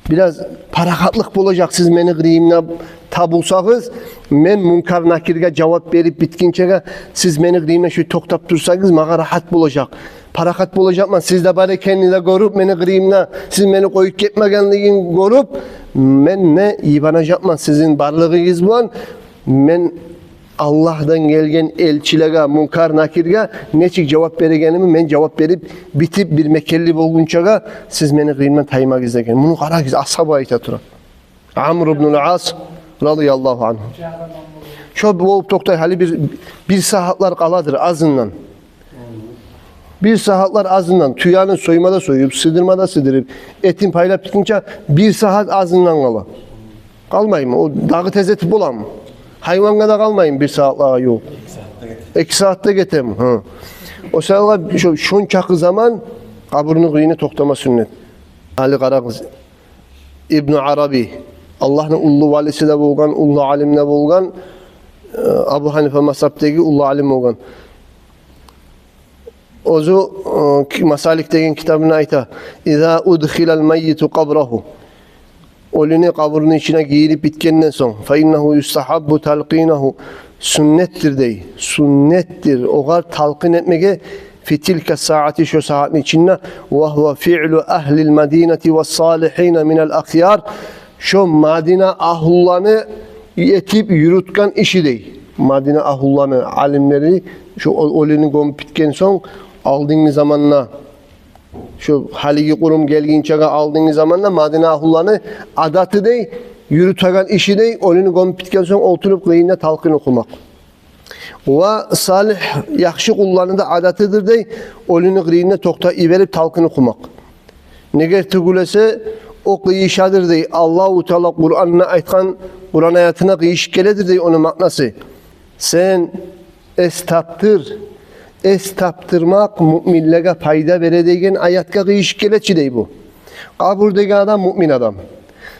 biraz parakatlık bulacak siz meni griyimle tabulsağız men munkar nakirge cevap verip bitkinçege siz meni griyimle şu toktap dursanız mağa rahat bulacak. Parakat bulacak mı? Siz de bari kendine görüp meni griyimle siz meni koyup gitmegenliğin görüp men ne yibanacak mı? Sizin barlığınız bu an men Allah'dan gelgen elçilere, munkar nakirge neçik cevap veregenimi men cevap verip bitip bir mekelli bolgunçaga siz meni griyimle taymak izlegen. Bunu kara ki ashab-ı ayta tura. Amr ibn al-As radıyallahu anh. Şu bolup toktay hali bir saatler kaladır azından. Bir saatler azından tüyanın soymada soyup, sıdırmada sıdırıp, etin paylap tutunca bir saat azından kala. Kalmayın mı? O dağı tezetip olan mı? Hayvanga da kalmayın bir saatler yok. 2 saatte getem. O sırada şun çakı zaman kaburunu kıyını toktama sünnet. Ali Karakız İbn-i Arabi Allah'ın ullu valisi de bolgan, ullu alim de bolgan, Abu Hanife mazhabdagi ullu alim bolgan. Ozu Masalik degen kitabına ayta. İza udkhilal mayyitu qabrahu. Ölünü kaburun içine giyirip bitkenden son. Fe innehu yustahabbu talqinahu. Sünnettir dey. Sünnettir. Ogar talqin etmege fitilke saati şu saatin içinde ve huve fi'lu ehlil medineti ve salihin minel ahyar. Şu Madine ahullanı yetip yürütken işi dey. Madine ahullanı alimleri şu ölünü gömüp bitken son aldığınız zamanla şu haligi kurum gelginçe aldığınız zamanla Madine ahullanı adatı dey, yürütegen işi dey, ölünü gömüp bitken son oturup kıyında talqin okumak. Ve salih yakşı kullarının da adatıdır dey, ölünü kıyında tokta iverip talqin okumak. Neger tügülese o kıyışadır dey, Allah-u Teala Kur'an'ına aytkan, Kur'an hayatına kıyış geledir dey onun maknası. Sen estaptır. Estaptırmak müminlere fayda verediğin ayatka kıyış geleçi dey bu. Kaburdaki adam mümin adam.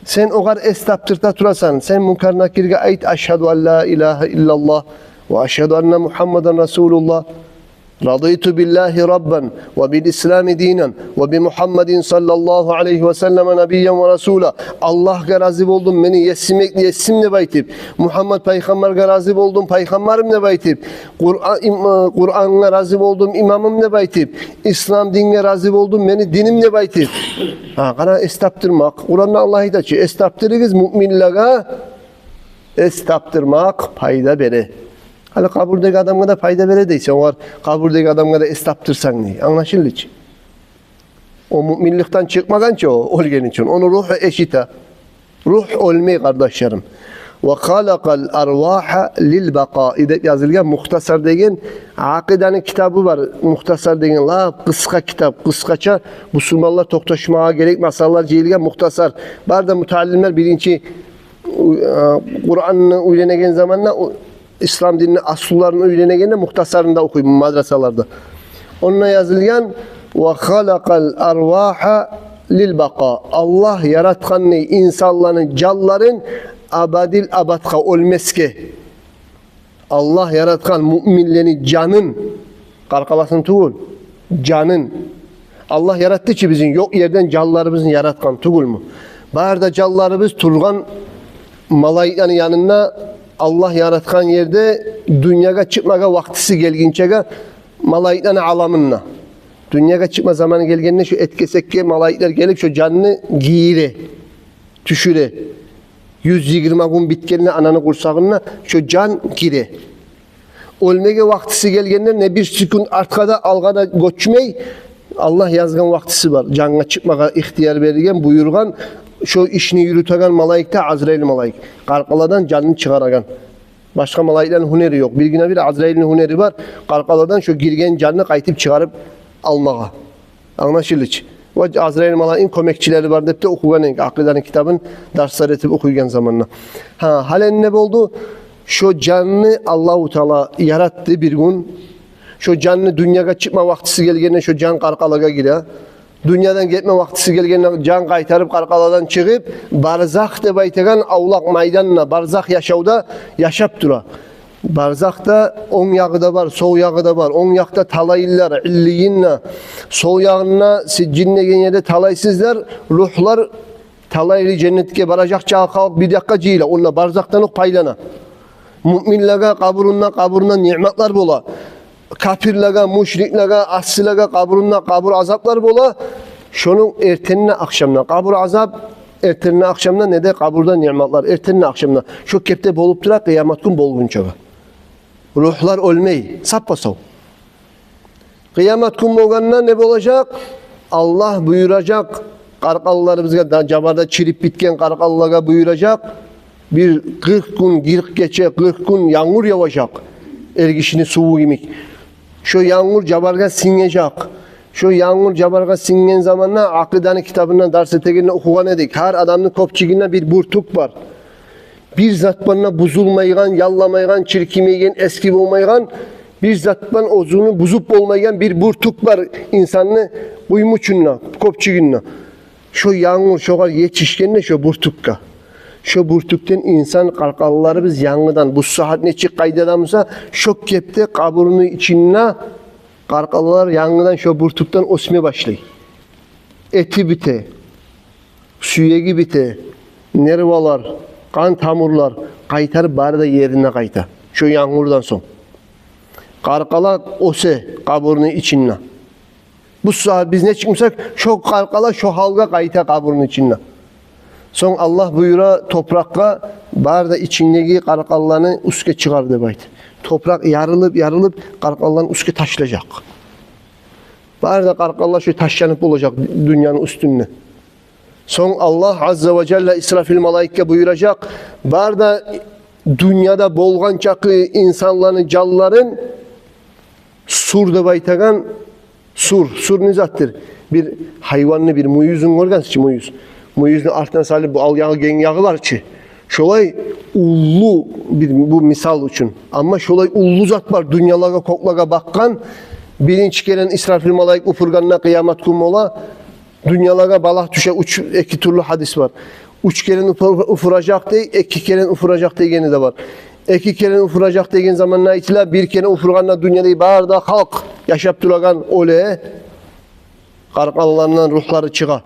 Sen o kadar estaptırta turasan, sen munkar nakirge ait aşhadu en la ilahe illallah ve aşhadu enne Muhammeden Resulullah. Radıytu billahi rabben ve bil İslami dinen ve bi Muhammedin sallallahu aleyhi ve selleme nebiyyen ve resula. Allah'a razı oldum, beni yesimle baytip. Muhammed peygamber'e razı oldum, peygamberimle baytip. Kur'an'a razı oldum, imamımla baytip. İslam dinine razı oldum, beni dinimle baytip. Kana estaptırmak. Kur'an'da Allah'ı da ki estaptırırız müminlere, estaptırmak fayda verir. Hala kaburdaki adamına da fayda veredeyse, o var kaburdaki adamına da estaptırsan ne? Anlaşıldı ki. O müminlikten çıkmadan ki o, ölgen için. Onu ruhu eşite. Ruh ölmeyi kardeşlerim. Ve halakal arvaha lil baka. Yazılgan muhtasar degen, akidanın kitabı var. Muhtasar degen, kıska kitap, kıskaça Müslümanlar toktaşmaya gerek masallar ceyilgen muhtasar. Barda müteallimler birinci Kur'an'ı öğrenegen zamanla İslam dinini asıllarını öğrenegende muhtasarında okuyun madrasalarda. Onunla yazılgan ve halakal arvaha lil baka. Allah yaratkan ne? İnsanların, canların abadil abadka ölmeske. Allah yaratkan müminlerin canın karkalasın tuğul. Canın. Allah yarattı ki bizim yok yerden canlarımızın yaratkan tuğul mu? Bağırda canlarımız turgan malayların yanında Allah yaratkan yerde dünyaya çıkmaya vaktisi gelginçe malayiklerin alamınla. Dünyaya çıkma zamanı gelgenine şu etkesekke malayikler gelip şu canını giyire, tüşüre. 120 gün bitkenine ananı kursağına şu can gire. Ölmeye vaktisi gelgenler ne bir sekund arkada algada göçmey Allah yazgan vaktisi var. Canına çıkmaya ihtiyar verirken buyurgan şu işini yürütegen malayikte Azrail malayik. Karkaladan canını çıkaragan. Başka malayiklerin hüneri yok. Bilgine bir Azrail'in hüneri var. Karkaladan şu girgen canını kaytıp çıkarıp almağa. Anlaşıldı ki. Ve Azrail malayikin kömekçileri var deyip de okuyan akidanın kitabın dersler etip okuyan zamanla. Halen ne oldu? Şu canını Allah-u Teala yarattı bir gün. Şu canını dünyaya çıkma vaktisi gelgene şu can karkalaga girer. Dünyadan gitme vaktisi gelgene can kaytarıp karkaladan çıkıp barzak de baytegan avlak maydanına barzak yaşavda yaşap dura. Barzakta on yağı da var, sol yağı da var. On yakta talayiller, illiyinle, sol yağına siccinle genyede talaysızlar, ruhlar talaylı cennetke baracak çağı kalk bir dakika ciyle. Onunla barzaktan ok paylana. Müminlere kaburuna nimetler bola. Kafirlere, müşriklere, assilere kabur azaplar bola. Şunun ertenine akşamına kabur azap, ertenine akşamına ne de kaburda nimetler, ertenine akşamına. Şu kepte bolup dura kıyamet gün bolgun çağı. Ruhlar ölmeyi, sappasav. Kıyamet gün bolganına ne olacak? Allah buyuracak, karkallarımızga, cabarda çirip bitken karkallara buyuracak. Bir 40 gün, 40 gece, 40 gün yağmur yağacak. Ergişini suvu gimik. Şu yağmur cabarga sinecek. Şu yağmur cabarga singen zamanla akidanın kitabından ders etegenine okugan edik. Her adamın kopçiginde bir burtuk var. Bir zatmanına buzulmaygan, yallamaygan, çirkimeygen, eski olmaygan, bir zatman ozunu buzup olmaygan bir burtuk var insanını uymuçunla, kopçiginde. Şu yağmur şoğar yetişkenle şu burtukka. Şu burtukten insan kalkalları biz yanıdan bu saat ne çık kaydedamsa şok kepte kaburunu içine Qarqalalar yanğıdan şu burtupdan osmaya başlay. Eti bite, suyegi bite, nervalar, kan tamurlar qaytarıp bari da yerine qayta. Şu yağmurdan son. Qarqala ose kaburunun içine. Bu saat biz ne çıkmışsak şu qarqala şu halga qayta kaburunun içine. Son Allah buyura toprakka bari da içindeki qarqalarını üske çıkardı bayt. Toprak yarılıp qarqaların üske taşlayacak. Bari da qarqalar şu taşlanıp olacak dünyanın üstünde. Son Allah Azze ve Celle İsrafil malaike buyuracak. Bari da dünyada bolğan çakı insanların, calların surda baytagan sur ne zattır? Bir hayvanlı bir muyuzun organsı ki muyuz. Muyuzun artdan salib bu al yağı gen yağılar ki. Şolay ullu bir bu misal için. Ama şolay ullu zat var. Dünyalara koklaga bakkan birinci keren İsrafil malaik ufurganına kıyamet kumola dünyalara balak düşe iki türlü hadis var. Üç keren ufuracak değil, iki keren ufuracak degeni de var. İki keren ufuracak degen zamanına itiler, bir keren ufurganına dünyada bağırda halk yaşap duragan ole qarqalarından ruhları çığa.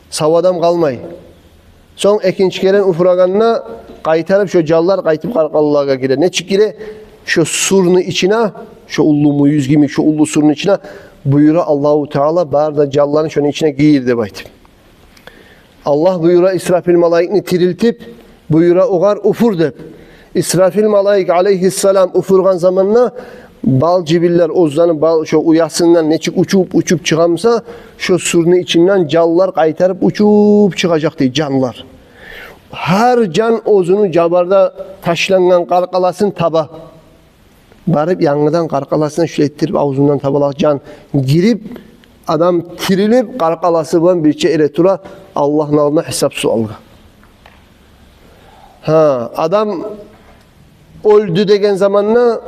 Savadam kalmay. Son ikinci keren ufuraganına qaytarıp şu callar qaytıp qarqalılarga girer. Ne çıkire? Şu surun içine, şu ullu muyuz gibi şu ullu surun içine buyura Allahu Teala bağırda calların şunun içine giyirdi bayt. Allah buyura İsrafil malaikini tiriltip buyura oğar ufur dep. İsrafil malaik aleyhisselam ufurgan zamanına bal cibiller ozdanın bal şu uyasından neçik uçup çıkamsa şu surun içinden callar qaytarıp uçup çıkacak diye canlar. Her can ozunu cabarda taşlangan qarqalasın taba. Barıp yanıdan qarqalasını şülettirip ağzından tabalak can girip adam tirilip qarqalası bilen bir ele tura Allah'ın aldığına hesap sualga. Adam öldü degen zamanla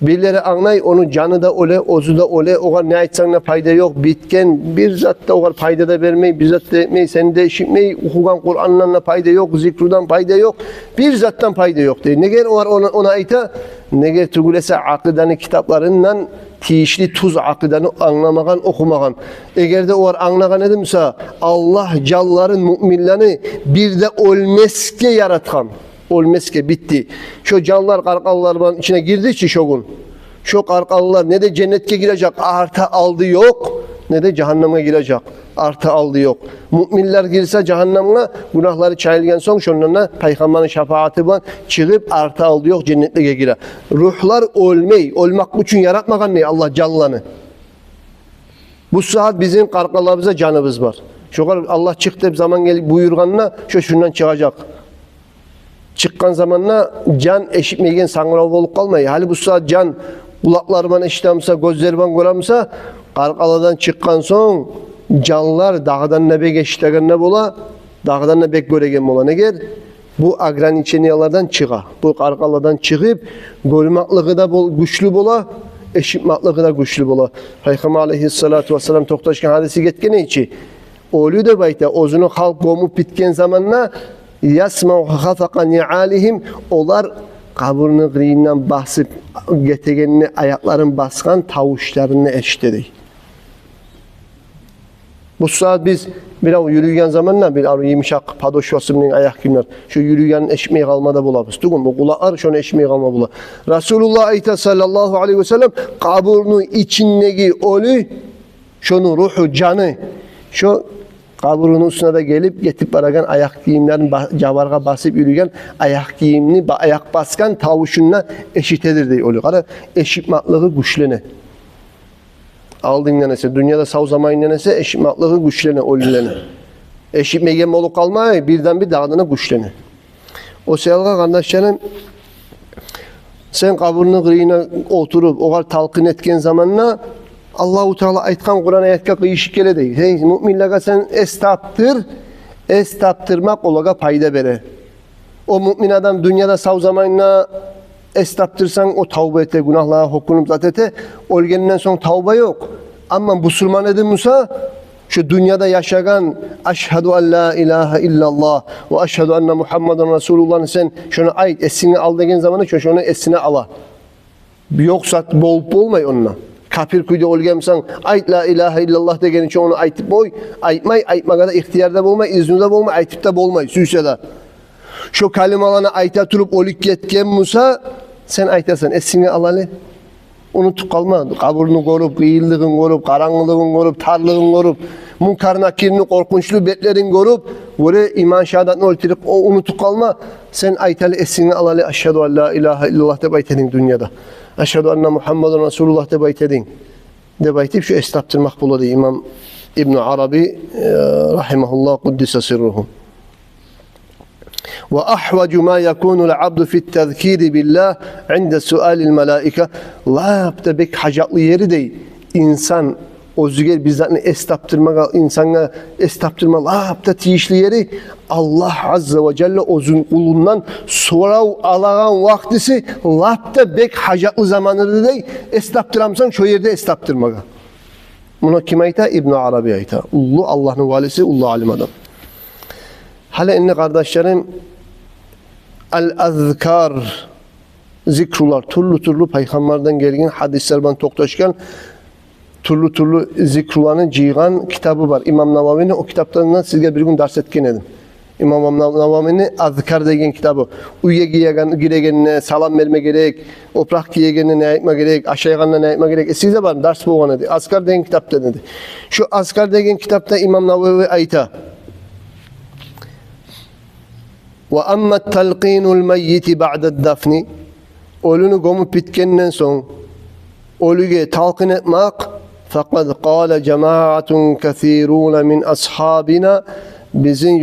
birileri anlay onun canı da ole, ozu da ole, oğar ne aytsan ne fayda yok, bitken bir zat da oğar fayda da vermeyi, bir zat da etmeyi, seni de işitmeyi, okugan Kur'an'dan da fayda yok, zikrudan fayda yok, bir zattan fayda yok değil. Ne ger oğar ona ayta, ne ger tugulese akidanı kitaplarından tiyişli tuz akidanı anlamagan, okumagan. Eğer de oğar anlagan edimse Allah calların müminlerini bir de ölmeske yaratkan. Olmeske bitti. Şu canlar qarqalıların içine girdi ki şogun. Şu qarqalılar ne de cennete girecek artı aldı yok, ne de cehenneme girecek artı aldı yok. Müminler girse cehenneme günahları çayılgan son şonlarına peygamberin şefaati var çıkıp artı aldı yok cennete girer. Ruhlar ölmek için yaratmagan ne Allah canlarını. Bu saat bizim qarqalarımıza canımız var. Şu Allah çıktı zaman gelip buyurganına şundan çıkacak. Çıkkan zamanla can eşitmeygen sangrav olup kalmayı. Hali bu saat can kulaklarıman eşitamsa, gözleriman göramsa, qarqaladan çıkkan son canlar dağdan nebe geçtiğen ne bola, dağdan nebe göregen bola. Ne ger? Bu agraniçeniyalardan çığa. Bu qarqaladan çıkıp, görmekliği da güçlü bola, eşitmekliği da güçlü bola. Peygamber aleyhissalatu vesselam toktaşkan hadisi getkene içi. Oğlu da bayta, ozunu halk gomup bitken zamanla yasma'u hafaqa ni'alihim olar kaburunu qıyından basıp getegenini ayakların baskan tavuşlarını eşitedi. Bu saat biz bir yürüyen zamanla bir yumuşak padoşvasının ayak kimler şu yürüyen eşmeyi kalmada bulabız. Dugum bu kulaklar şunu eşmeyi kalma bula. Resulullah ayta sallallahu aleyhi ve sellem kaburunu içindeki ölü şunu ruhu canı şu kaburunun üstüne de gelip getip baragan ayak giyimlerin cavarga basıp yürüyen ayak giyimini ayak baskan tavuşunla eşitedir diye oluyor. Ara eşitmaklığı güçlene. Aldın nenese, dünyada sağ zaman nenese eşitmaklığı güçlene olulene. Eşitmeygen olup kalmaya birden bir dağdına güçlene. O sevga kardeşlerim sen kaburunun kıyına oturup o kadar talqin etken zamanla Allahu Teala aytkan Kur'an ayetka kıyışık gele değil. Hey müminlere sen estaptırmak olaga payda bere. O mümin adam dünyada sağ zamanla estaptırsan o tavba ete, günahlara hukunup zatete, olgeninden sonra tavba yok. Ama Müslüman edin Musa, şu dünyada yaşayan eşhedü en la ilahe illallah ve eşhedü enne Muhammeden Resulullah sen şunu ait esini al degen zamanı şunu esine ala. Yoksa bolup olmay onunla. Kafir kuyda olgemsen ayt la ilahe illallah degen için onu aytıp boy. Aytmay, aytmaga da ihtiyarda bolmay, izninde bolmay, aytıp da bolmay, süyse da. Şu kalimalarını ayta turup olik yetken Musa sen aytasan esine alalı. Unutup kalma. Kaburunu korup, kıyıllığın korup, karanlığın korup, tarlığın korup, munkar nakirini, korkunçlu betlerin korup, böyle iman şehadatını öldürüp o unutup kalma. Sen aytalı esine alalı. Eşhedü en la ilahe illallah de baytedin dünyada. Eşhedü enne Muhammeden Resulullah de baytedin. De baytip şu estaptırmak buladı İmam İbn Arabi rahimahullah kuddise sirruhu. وأحوج ما يكون العبد في التذكير بالله عند سؤال الملائكة la bek hacatlı yeri değil. İnsan o züger bizzatını estaptırma, insana estaptırma la tiyişli yeri Allah Azze ve Celle ozun kulundan sorav alağan vaktisi la bek hacatlı zamanı değil. Estaptıramsan şu yerde estaptırmaga. Buna kim ayta? İbn Arabi ayta. Ullu Allah'ın valisi, ullu alim adam. Hala enne kardeşlerim el-azkar zikrular, turlu peygamberden gelgen hadisler ben toktaşken turlu zikrularını cıygan kitabı var. İmam Navavi'nin o kitaplarından sizge bir gün ders etken edim. İmam Navavi'nin azkar degen kitabı. Uyuya giregenine salam verme gerek, oprak giyegenine ne yapma gerek, aşağıyanına ne yapma gerek. Size var ders boğan edi. Azkar degen kitapta dedi. Şu azkar degen kitapta İmam Navavi ayta. وَأَمَّا التَّلْقِينُ الْمَيِّتِ بَعْدَ الدَّفْنِ Ölünü gömüp bitkenden son ölüge talqin etmek fakat قَالَ جَمَاعَةٌ كَثِيرُونَ مِنْ أَصْحَابِنَا bizim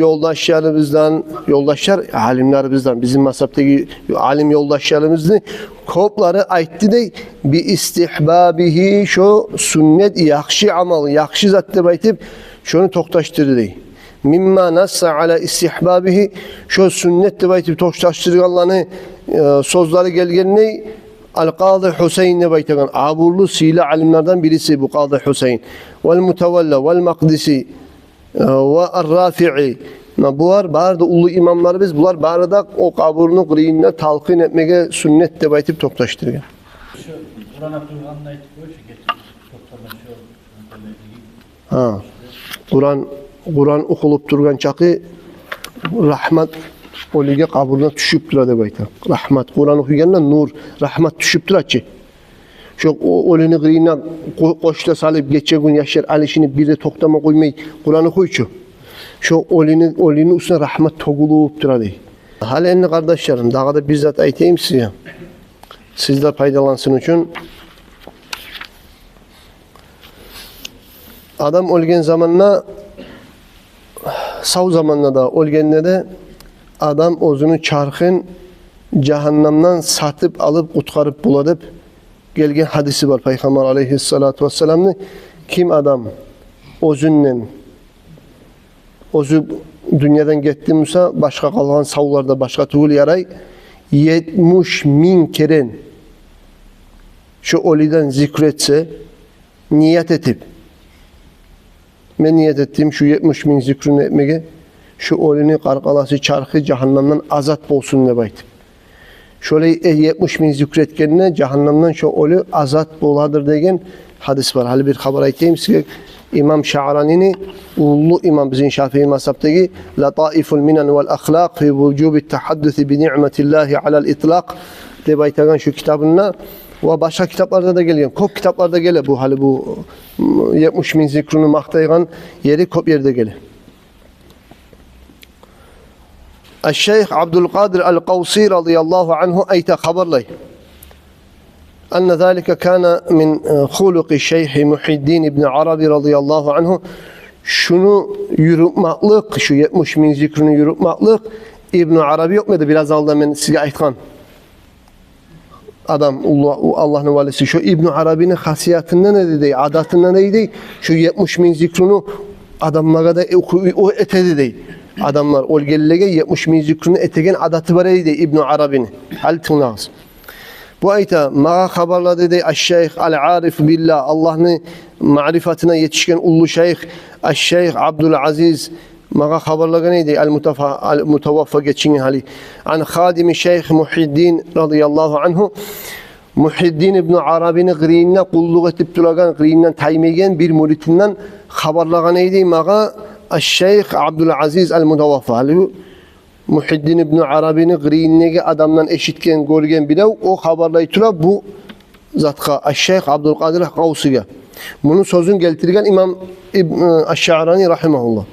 yoldaşlar alimlerimizden, bizim mezhepteki alim yoldaşlarımızın kopları aytti de bi istihbabihi şu sünnet yakşı amal, yakşı zatte baytip şunu toktaştırdı. Mimma nassa ala istihbabihi şu sünnet baytip toktaştırganlarını sözleri gelgenini Al-Qadi Hüseyin ne baytagan aburlu sile alimlerden birisi bu Qadi Hüseyin vel mutevella vel makdisi ve ar-Rafi'i bular barda ulu imamlarımız bular barda o kaburunu qırıyınla talqin etmege sünnet de baytip toktaştırgan. Kur'an'a Kur'an'la aytıp koyuyor Kur'an okulup durgan çakı rahmat oliga kaburuna düşüp durade bayta. Rahmat Kur'an okuyanla nur rahmat düşüp duraçı. Şu olini qırıyına qoşla salıp geçe gün yaşar alişini bir de toktama koymayı Kur'an'ı koyucu. Şu olini üstüne rahmet togulup duradı. Hala enne kardeşlerim daha da bizzat aytayım size. Sizler faydalansın için. Adam olgen zamanla sağ zamanla da olgenle de adam ozunu çarkın cehennemden satıp alıp kutkarıp buladıp gelgen hadisi var Peygamber aleyhissalatu vesselam'ın kim adam özünden özü dünyadan gitti Musa başka kalan savlarda başka tuğul yaray 70.000 keren şu oliden zikretse niyet etip ben niyet ettiğim şu 70.000 zikrını etmege şu olini karkalası çarkı cehennemden azat bolsun ne baytip. Şöyle 70.000 zikretkenine cehennemden şu olu azat boladır degen hadis var. Hali bir haber aytayım size. İmam Şa'rani'ni ulu imam bizim Şafii mezhepteki Lataiful Minan vel Ahlak fi vücubi tahaddusi bi ni'metillahi alel itlaq de baytagan şu kitabına ve başka kitaplarda da geliyor. Kop kitaplarda gele bu hali bu 70.000 zikrunu maktaygan yeri kop yerde gele. الشيخ عبد القادر القوصي رضي الله عنه أيت خبر لي أن ذلك كان من خلق الشيخ محي الدين بن عربي رضي الله عنه şunu yürütmaklık, şu 70.000 zikrini yürütmaklık İbn Arabi yok muydu? Biraz aldım ben size aytkan. Adam Allah'ın valisi şu İbn Arabi'nin hasiyetinden ne dedi? Adatından neydi? Şu 70.000 zikrini adamlara da o etedi değil. Adamlar olgelilege 70.000 zikrini etegen adatı var idi İbn Arabi'nin. Hal tınağız. Bu ayta mağa haberladı dedi Şeyh Al-Arif Billah Allah'ın marifatına yetişken ulu Şeyh Şeyh Abdülaziz mağa haberladı neydi? El-Mutavaffa geçin hali. An Khadimi Şeyh Muhyiddin radıyallahu anhu Muhiddin İbn Arabi'ni gıriyinne kulluk etip duragan, gıriyinne taymegen bir muritinden haberlagan eydi mağa Şeyh Abdülaziz el-Mudavaffa. Muhiddin İbn Arabi'ni gıriyinne adamdan eşitken, görgen bilev o haberlaytıra bu zatka Şeyh Abdülkadir Kavsi'ge. Bunun sözün geltirgen İmam Eşşa'rani rahimahullah.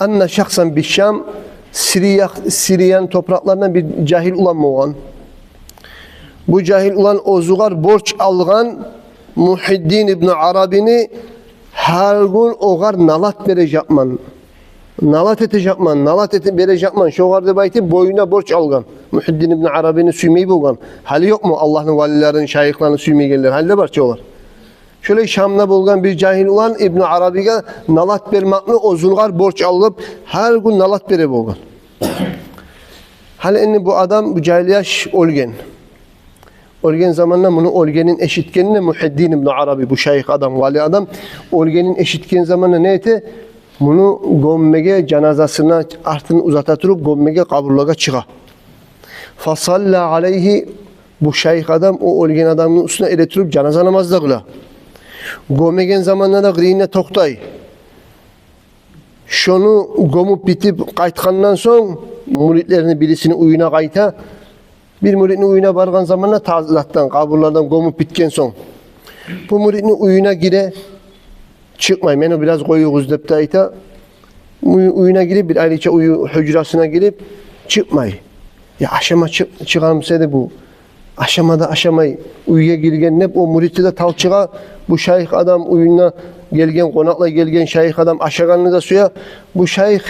Anne şahsen bir Şam Siriyan topraklarından bir cahil ulan mı olan? Bu cahil ulan ozugar borç algan Muhiddin İbn Arabi'ni her gün oğar nalat verecekman. Nalat edecekman, nalat verecekman. Şoğarda bayti boyuna borç algan. Muhiddin İbn Arabi'ni suymayı bulgan. Hali yok mu Allah'ın valilerin, şayıklarını suymayı gelirler? Halde var çoğular. Şöyle Şam'da bulgan bir cahil olan İbn Arabi'ye nalat vermekle ozulgar borç alıp her gün nalat vere bulgan. Hali eni bu adam bu cahiliyaş olgen. Olgen zamanla bunu olgenin eşitkenine Muhiddin İbn Arabi bu şeyh adam, vali adam olgenin eşitken zamanla ne eti? Bunu gömmege canazasına artın uzataturup gömmege kaburlaga çığa. Fasalla aleyhi bu şeyh adam o olgen adamın üstüne eletirip canaza namazda kıla. Gömmegen zamanla da gıriyine toktay. Şunu gömüp bitip kaytkandan son muritlerini birisini uyuna kayta. Bir muridini uyuna bargan zamanla tazilattan, kaburlardan gömüp bitken son. Bu muridini uyuna gire çıkmay. Meni biraz koyu güzdepte ayta. Uyuna girip bir ayrıca uyu hücrasına girip çıkmay. Ya aşama çıkarmışsaydı bu. Aşamada aşamayı uyuya girgen hep o muriti de talçığa bu şeyh adam uyuna gelgen konakla gelgen şeyh adam aşağılarını da suya bu şeyh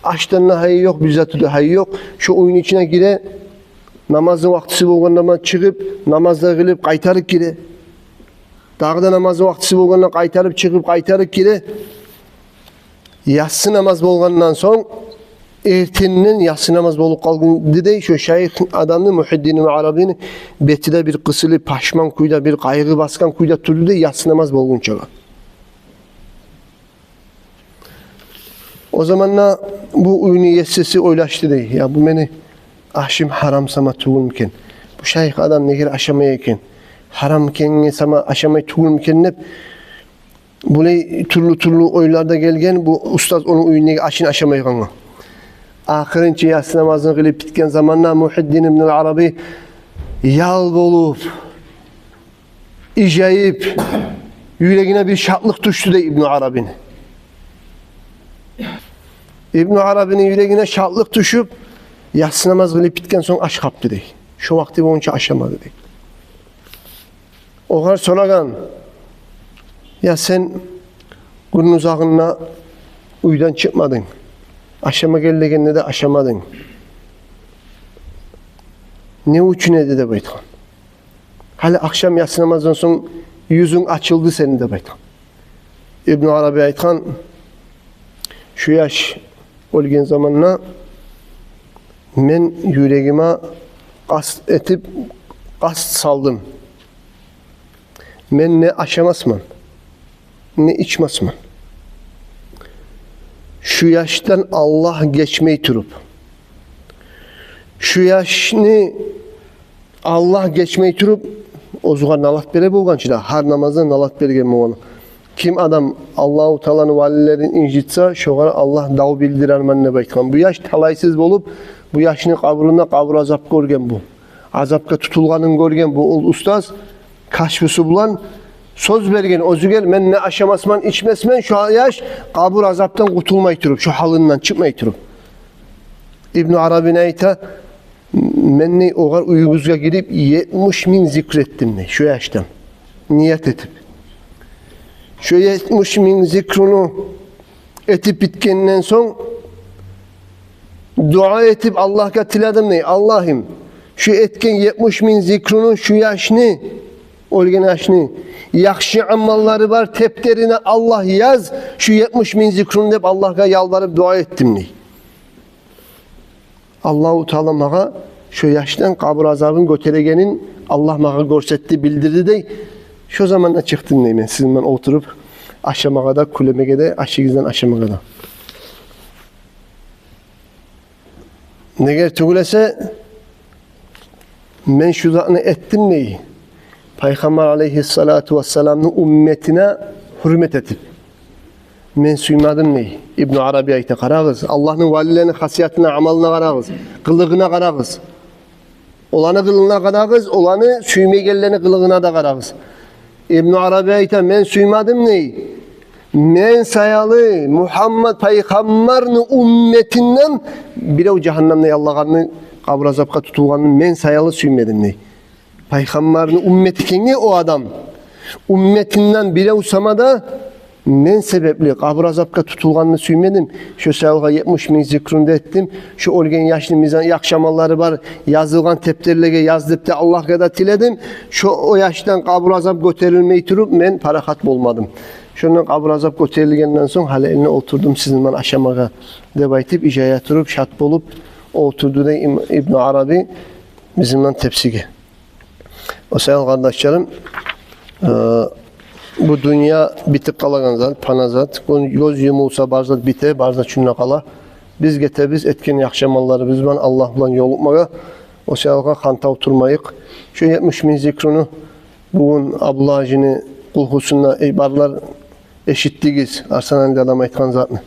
açtığında hayı yok bizzatı da hayı yok. Şu oyun içine gire namazın vaktisi bolganda çıkıp namazda kılıp kaytarıp gire. Dağda namazın vaktisi bolganda kaytarıp çıkıp kaytarıp gire. Yatsı namaz bolgandan son erteninden yatsı namaz bolup kalgın dedi şu şeyh adamı Muhiddin İbn Arabi'nin betide bir kısılı paşman kuyda bir kaygı baskan kuyda turdu da yatsı namaz bolgun çağa. O zamanla bu uyunu yetsesi oylaştı dey. Ya bu beni ahşim haram sama tuğulmken. Bu şeyh adam ne gir aşamaya eken. Haram ken sama aşamaya tuğulmken hep böyle türlü oylarda gelgen bu ustaz onun uyunu aşın aşamaya kanı. Ahirinci yatsı namazını kılıp bitken zamanla Muhiddin İbn Arabi yal bolup icayip yüreğine bir şatlık düştü de İbn Arabi'nin. İbn Arabi'nin yüreğine şatlık düşüp yatsı namaz kılıp bitken son aş kaptı dey. Şu vakti boyunca aşamadı dey. Oğar soragan ya sen günün uzağına uydan çıkmadın. Aşama geldiğinde de aşamadın. Ne için dedi de baytan. Hala akşam yatsı namazdan sonra yüzün açıldı senin de baytan. İbn Arabi aytkan şu yaş olgen zamanla men yüreğime kast etip kast saldım. Men ne aşamasman, ne içmasman. Şu yaştan Allah geçmeyi turup, şu yaşını Allah geçmeyi turup, o zaman nalat bere bolgançıda, har namazda nalat bergen onu. Kim adam Allahu Teala'nın valilerin incitsa, şoğara Allah dav bildirer menne baytkan. Bu yaş talaysız bolup, bu yaşını kabrunda kabur azap görgen bu. Azapka tutulganın görgen bu ol ustaz, kaşfısı bulan, söz bergen özügel men ne aşamasman içmesmen şu yaş kabur azaptan kurtulmayı turup şu halından çıkmayı turup. İbn Arabi neyta men ne oğar uyuguzga girip 70 bin zikrettim ne şu yaştan niyet etip şu 70 bin zikrunu etip bitkenden son dua etip Allah'a tiladım ne Allah'ım şu etken 70 bin zikrunun şu yaşını olgen yaşını yakşı amalları var tepterine Allah yaz şu 70 bin zikrunu hep Allah'a yalvarıp dua ettim ne Allah-u Teala mağa şu yaştan kabur azabın göteregenin Allah mağa görsetti bildirdi de şu zamanla çıktım neymen sizinle oturup aşamağa da kulemege de aşığızdan aşamağa da ne ger tugulese Men şu zatını ettim neyi? Peygamber aleyhissalatu vesselam'ın ümmetine hürmet etip. Men suymadım neyi? İbn Arabi ayta qarağız. Allah'ın valilerinin hasiyatına, amalına qarağız. Kılığına qarağız. Olanı kılığına qarağız, olanı suymegellerini kılığına da qarağız. İbn Arabi ayta men suymadım neyi? Men sayalı Muhammed Peygamber'in ümmetinden bile o cehennemde yallağanı kabr azapka tutulganını men sayalı suymedim neyi? Peygamber'in ümmeti kenge o adam. Ümmetinden bile usamada men sebepli kabr azapka tutulganını suymedim. Şu sayılga 70 min zikrunda ettim. Şu olgen yaşlı mizan yakşamalları var. Yazılgan tepterlege yazdırıp da Allah kadar tiledim. Şu o yaştan kabr azap göterilmeyi turup men parahat bolmadım. Şundan kabr azap göterilgenden son hala eline oturdum sizin ben aşamaga deb aytip icaya turup şat bolup oturdu da İbn Arabi bizimden tepsige. O sayın kardeşlerim bu dünya bitip kalagan zat, pana zat. Göz yumulsa barzat bite, barzat şunna kala. Biz gete etken yakşamalları biz ben Allah bilan yolukmaga o sayalga kanta oturmayık. Şu 70 min zikrunu bugün Abdullah Hacı'nı kulhusunda barlar eşitligiz. Arsanali adam aytkan zatını.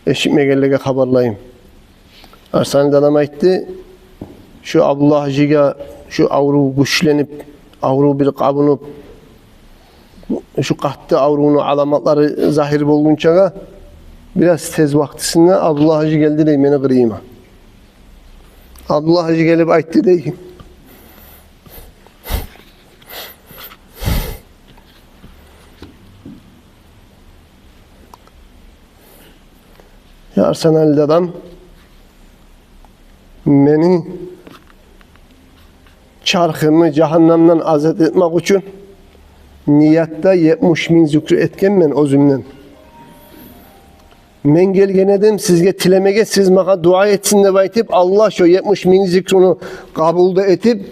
Eşitmegellege haberlayayım. Arsanali adam aytdı. Şu Abdullah Hacı'ga şu avru güçlenip, avru bir kabunup şu kahtı avrunun alamatları zahir bolgunçaga biraz tez vaktisinde Abdullah Hacı geldi de meni kırayım. Abdullah Hacı gelip ayttı deyim. Ya Arsenal'de adam beni çarkımı cehennemden azat etmek için niyatta 70 min zikri etken men özümden. Men gelgen edem sizge tilemege siz maka dua etsin de baytip Allah şu 70 min zikrini kabulda etip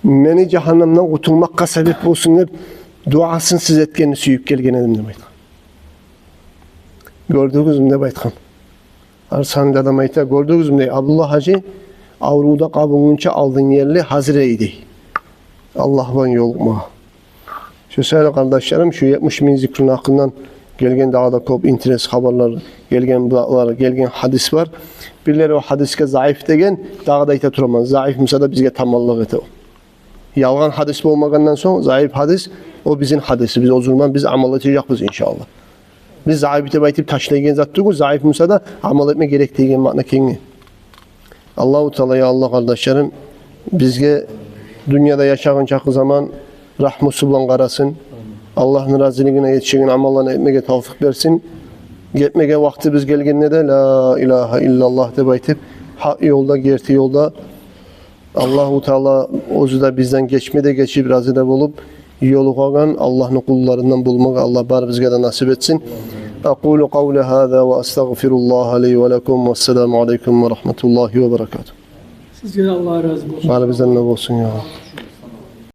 meni cehennemden kurtulmakka sebep olsun hep duasını siz etkeni süyüp gelgen edem de baytkan. Gördüğünüz mü de baytkan? Arsan'da da mayta gördüğünüz mü de Abdullah Hacı avruda kabulunca aldığın yerli hazireydi. Allah ben yoluma. Şu sayılı kardeşlerim şu 70 min zikrin hakkından gelgen dağda kop interes haberler, gelgen budaklar, gelgen hadis var. Birileri o hadiske zayıf degen dağda ite turamaz. Zayıf misa da bizge tamallık ete o. Yalgan hadis olmagandan sonra zayıf hadis o bizim hadisi. Biz o zaman biz amal edecek biz inşallah. Biz zayıf ite baytip taşlaygen zattık o zayıf misa da amal etme gerek degen makna kengi. Allah-u Teala ya Allah kardeşlerim bizge dünyada yaşağın çakı zaman rahmusu bulan qarasın. Allah'ın razılığına yetişen amallarını etmege tavfik versin. Gitmege vakti biz gelgende de la ilahe illallah de baytip hak yolda, gerti yolda Allah-u Teala ozu da bizden geçmede geçip razı da olup yolu kalan Allah'ın kullarından bulmak Allah bar bizge de nasip etsin. أقول قول هذا وأستغفر الله لي ولكم والسلام عليكم ورحمة الله وبركاته. Sizden Allah razı olsun. Bari bizden ne olsun ya.